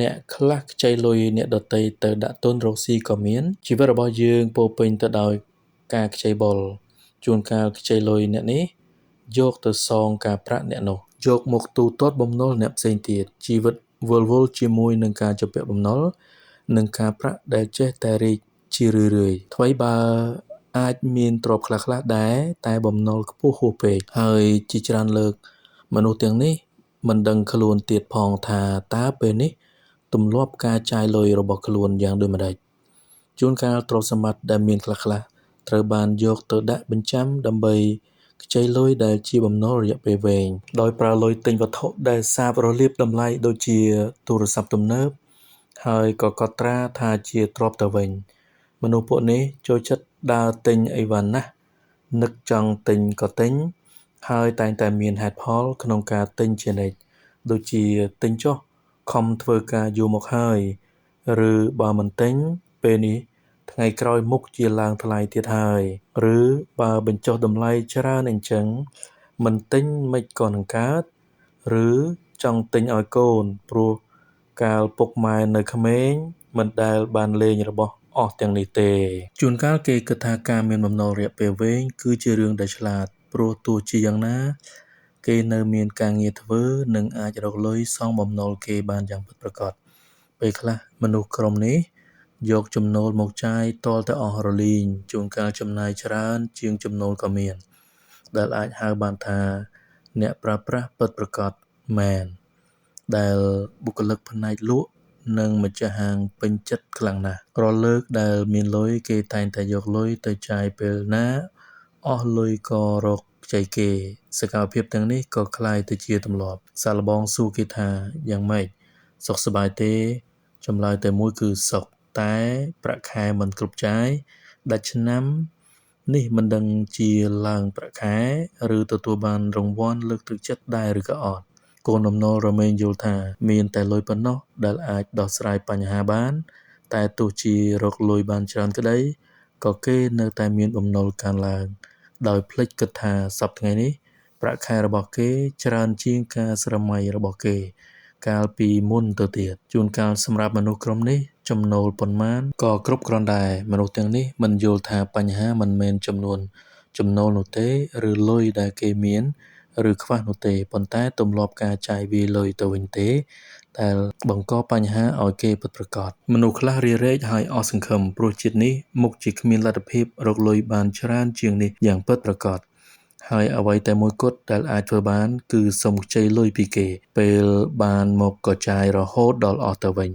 អ្នកខ្លះខ្ចីលុយអ្នកដទៃទៅដាក់ទុនរកស៊ីក៏មានជីវិតរបស់យើងពោរពេញទៅដោយការខ្ចីបុលជួនកាលខ្ចីលុយអ្នកនេះយកទៅសងការប្រាក់អ្នកនោះយកមកទូទាត់បំណុលអ្នកផ្សេងទៀតជីវិតវិលវល់ជាមួយនឹងការជំពាក់បំណុលនិងការប្រាក់ដែលចេះតែរីកជារឿយៗថ្មីបើអាចមានទ្រព្យខ្លះៗដែរតែបំណុលខ្ពស់ហួសពេកហើយជាច្រើនលើកមនុស្សទាំងនេះមិនដឹងខ្លួនទៀតផងថាតើពេលនេះទម្លាប់ការចាយលុយរបស់ខ្លួនយ៉ាងដូចម្តេចជួនកាលទ្រព្យសម្បត្តិដែលមានខ្លះៗត្រូវបានយកទៅដាក់បញ្ចាំដើម្បីខ្ចីលុយដែលជាបំណុលរយៈពេលវែងដោយប្រើលុយទិញវត្ថុដែលសាបរលាបតម្លៃដូចជាទូរស័ព្ទទំនើប ហើយក៏កត់ត្រាថាជាទ្រព្យទៅវិញមនុស្សពួកនេះចូលចិត្តដើរទិញអីវ៉ាន់ណាស់នឹកចង់ទិញក៏ទិញហើយតែងតែមានហេតុផលក្នុងការទិញជានិច្ចដូចជាទិញចុះខំធ្វើការយូរមកហើយឬបើមិនទិញពេលនេះថ្ងៃក្រោយមុខជាឡើងថ្លៃទៀតហើយឬបើបញ្ចុះតម្លៃច្រើនអញ្ចឹងមិនទិញមិនក៏នឹងកើតឬចង់ទិញឲ្យកូនព្រោះកាលពុកម៉ែនៅក្មេងមិនដែលបានលេងរបស់អស់ទាំងនេះទេជួនកាលគេគិតថាការមានបំណុលរយៈពេលវែងគឺជារឿងដែលឆ្លាតព្រោះទោះជាយ៉ាងណាគេនៅមានការងារធ្វើនិងអាចរកលុយសងបំណុលគេបានយ៉ាងពិតប្រាកដពេលខ្លះមនុស្សក្រុមនេះយកចំណូលមកចាយទាល់តែអស់រលីងជួនកាលចំណាយច្រើនជាងចំណូលក៏មានដែលអាចហៅបានថាអ្នកប្រើប្រាស់ពិតប្រាកដមែនដែលបុគ្គលិកផ្នែកលក់និងម្ចាស់ហាងពេញចិត្តខ្លាំងណាស់រាល់លើកដែលមានលុយគេតែងតែយកលុយទៅចាយពេលណាអស់លុយក៏រកខ្ចីគេសកម្មភាពទាំងនេះក៏คล้ายទៅជាទម្លាប់សាកល្បងសួរគេថាយ៉ាងម៉េចសុខសប្បាយទេចម្លើយតែមួយគឺសុខតែប្រាក់ខែមិនគ្រប់ចាយដាច់ឆ្នាំនេះមិនដឹងជាឡើងប្រាក់ខែឬទទួលបានរង្វាន់លើកទឹកចិត្តដែរឬក៏អត់កូនបំណុលរមែងយល់ថាមានតែលុយប៉ុណ្ណោះដែលអាចដោះស្រាយបញ្ហាបានតែទោះជារកលុយបានច្រើនក្តីក៏គេនៅតែមានបំណុលកើនឡើងដោយភ្លេចគិតថាសប្តាហ៍ថ្ងៃនេះប្រាក់ខែរបស់គេច្រើនជាងការស្រមៃរបស់គេកាលពីមុនទៅទៀតជួនកាលសម្រាប់មនុស្សក្រុមនេះចំណូលប៉ុន្មានក៏គ្រប់គ្រាន់ដែរមនុស្សទាំងនេះមិនយល់ថាបញ្ហាមិនមែនចំនួនចំណូលនោះទេឬលុយដែលគេមានឬខ្វះនោះទេប៉ុន្តែទម្លាប់ការចាយវាយលុយទៅវិញទេដែលបង្កបញ្ហាឲ្យគេពិតប្រាកដមនុស្សខ្លះរារែកហើយអស់សង្ឃឹមព្រោះជាតិនេះមុខជាគ្មានលទ្ធភាពរកលុយបានច្រើនជាងនេះយ៉ាងពិតប្រាកដហើយអ្វីតែមួយគត់ដែលអាចធ្វើបានគឺសុំខ្ចីលុយពីគេពេលបានមកក៏ចាយរហូតដល់អស់ទៅវិញ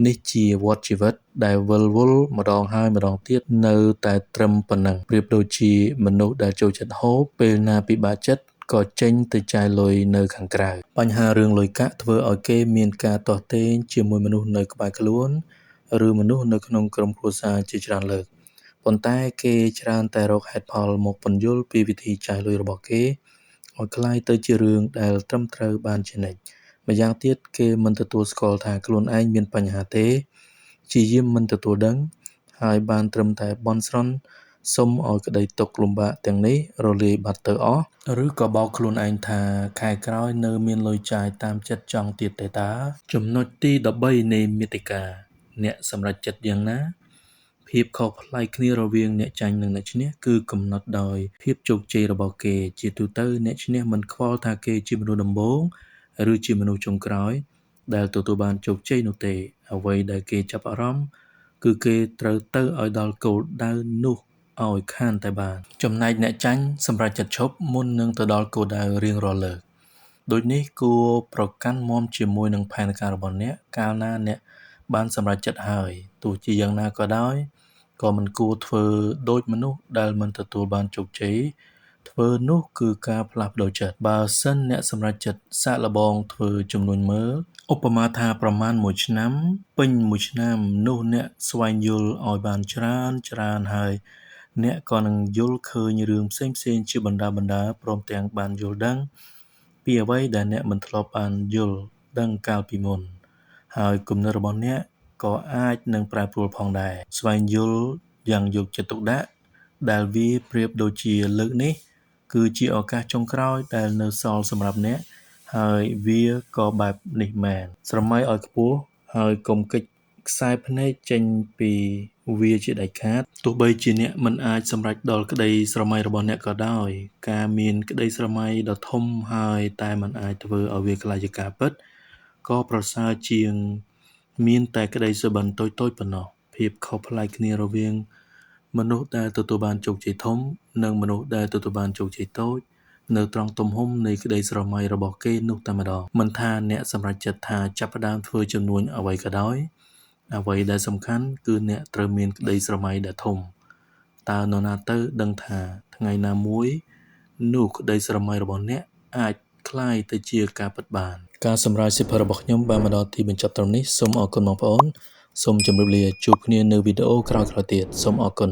នេះជាវដ្តជីវិតដែលវិលវល់ម្ដងហើយម្ដងទៀតនៅតែត្រឹមប៉ុណ្ណឹងប្រៀបដូចជាមនុស្សដែលចូលចិត្តហូបពេលណាពិបាកចិត្តក៏ចេញទៅចាយលុយនៅខាងក្រៅបញ្ហារឿងលុយកាក់ធ្វើឲ្យគេមានការទាស់ទែងជាមួយមនុស្សនៅក្បែរខ្លួនឬមនុស្សនៅក្នុងក្រុមគ្រួសារជាច្រើនលើកប៉ុន្តែគេច្រើនតែរកហេតុផលមកពន្យល់ពីវិធីចាយលុយរបស់គេឲ្យคล้ายទៅជារឿងដែលត្រឹមត្រូវបានជានិច្ចម្យ៉ាងទៀតគេមិនទទួលស្គាល់ថាខ្លួនឯងមានបញ្ហាទេព្យាយាមមិនទទួលដឹងហើយបានត្រឹមតែបន់ស្រន់សុំឲ្យក្តីទុក្ខលំបាកទាំងនេះរលាយបាត់ទៅអស់ឬក៏បោកខ្លួនឯងថាខែក្រោយនៅមានលុយចាយតាមចិត្តចង់ទៀតទេតាចំណុចទី13នៃមាតិកាអ្នកសម្រេចចិត្តយ៉ាងណាភាពខុសប្លែកគ្នារវាងអ្នកចាញ់និងអ្នកឈ្នះគឺកំណត់ដោយភាពជោគជ័យរបស់គេជាទូទៅអ្នកឈ្នះមិនខ្វល់ថាគេជាមនុស្សដំបូងឬជាមនុស្សចុងក្រោយដែលទទួលបានជោគជ័យនោះទេអ្វីដែលគេចាប់អារម្មណ៍គឺគេត្រូវទៅឲ្យដល់គោលដៅនោះឲ្យខានតែបានចំណែកអ្នកចាញ់សម្រេចចិត្តឈប់មុននឹងទៅដល់គោលដៅរៀងរាល់លើកដូចនេះគួរប្រកាន់មាំជាមួយនឹងផែនការរបស់អ្នកកាលណាអ្នកបានសម្រេចចិត្តហើយទោះជាយ៉ាងណាក៏ដោយក៏មិនគួរធ្វើដូចមនុស្សដែលមិនទទួលបានជោគជ័យធ្វើនោះគឺការផ្លាស់ប្ដូរចិត្តបើសិនអ្នកសម្រេចចិត្តសាកល្បងធ្វើជំនួញមើលឧបមាថាប្រមាណ1ឆ្នាំពេញ1ឆ្នាំនោះអ្នកស្វែងយល់ឲ្យបានច្រើនហើយអ្នកក៏នឹងយល់ឃើញរឿងផ្សេងៗជាបណ្ដាព្រមទាំងបានយល់ដឹងពីអ្វីដែលអ្នកមិនធ្លាប់បានយល់ដឹងកាលពីមុនហើយគំនិតរបស់អ្នកក៏អាចនឹងប្រែប្រួលផងដែរស្វែងយល់យ៉ាងយកចិត្តទុកដាក់ដែលវាប្រៀបដូចជាលើកនេះគឺជាឱកាសចុងក្រោយដែលនៅសល់សម្រាប់អ្នកហើយវាក៏បែបនេះមែនស្រមៃឲ្យខ្ពស់ហើយកុំគេចខ្សែភ្នែកចេញពីវាជាដាច់ខាតទោះបីជាអ្នកមិនអាចសម្រេចដល់ក្តីស្រមៃរបស់អ្នកក៏ដោយការមានក្តីស្រមៃដ៏ធំហើយតែមិនអាចធ្វើឲ្យវាក្លាយជាការពិតក៏ប្រសើរជាងមានតែក្តីសុបិនតូចៗប៉ុណ្ណោះភាពខុសប្លែកគ្នារវាងមនុស្សដែលទទួលបានជោគជ័យធំនិងមនុស្សដែលទទួលបានជោគជ័យតូចនៅត្រង់ទំហំនៃក្តីស្រមៃរបស់គេនោះតែម្ដងមិនថាអ្នកសម្រេចចិត្តថាចាប់ផ្ដើមធ្វើជំនួញអ្វីក៏ដោយអ្វីដែលសំខាន់គឺអ្នកត្រូវមានក្តីស្រមៃដែលធំតើនរណាទៅដឹងថាថ្ងៃណាមួយនោះក្តីស្រមៃរបស់អ្នកអាច คล้ายទៅជាការពិតបានការសម្រាយសិភើរបស់ខ្ញុំបានមកដល់ទីបញ្ចប់ត្រឹមនេះសូមអរគុណបងប្អូនសូមជម្រាបលាជួបគ្នានៅវីដេអូក្រោយៗទៀតសូមអរគុណ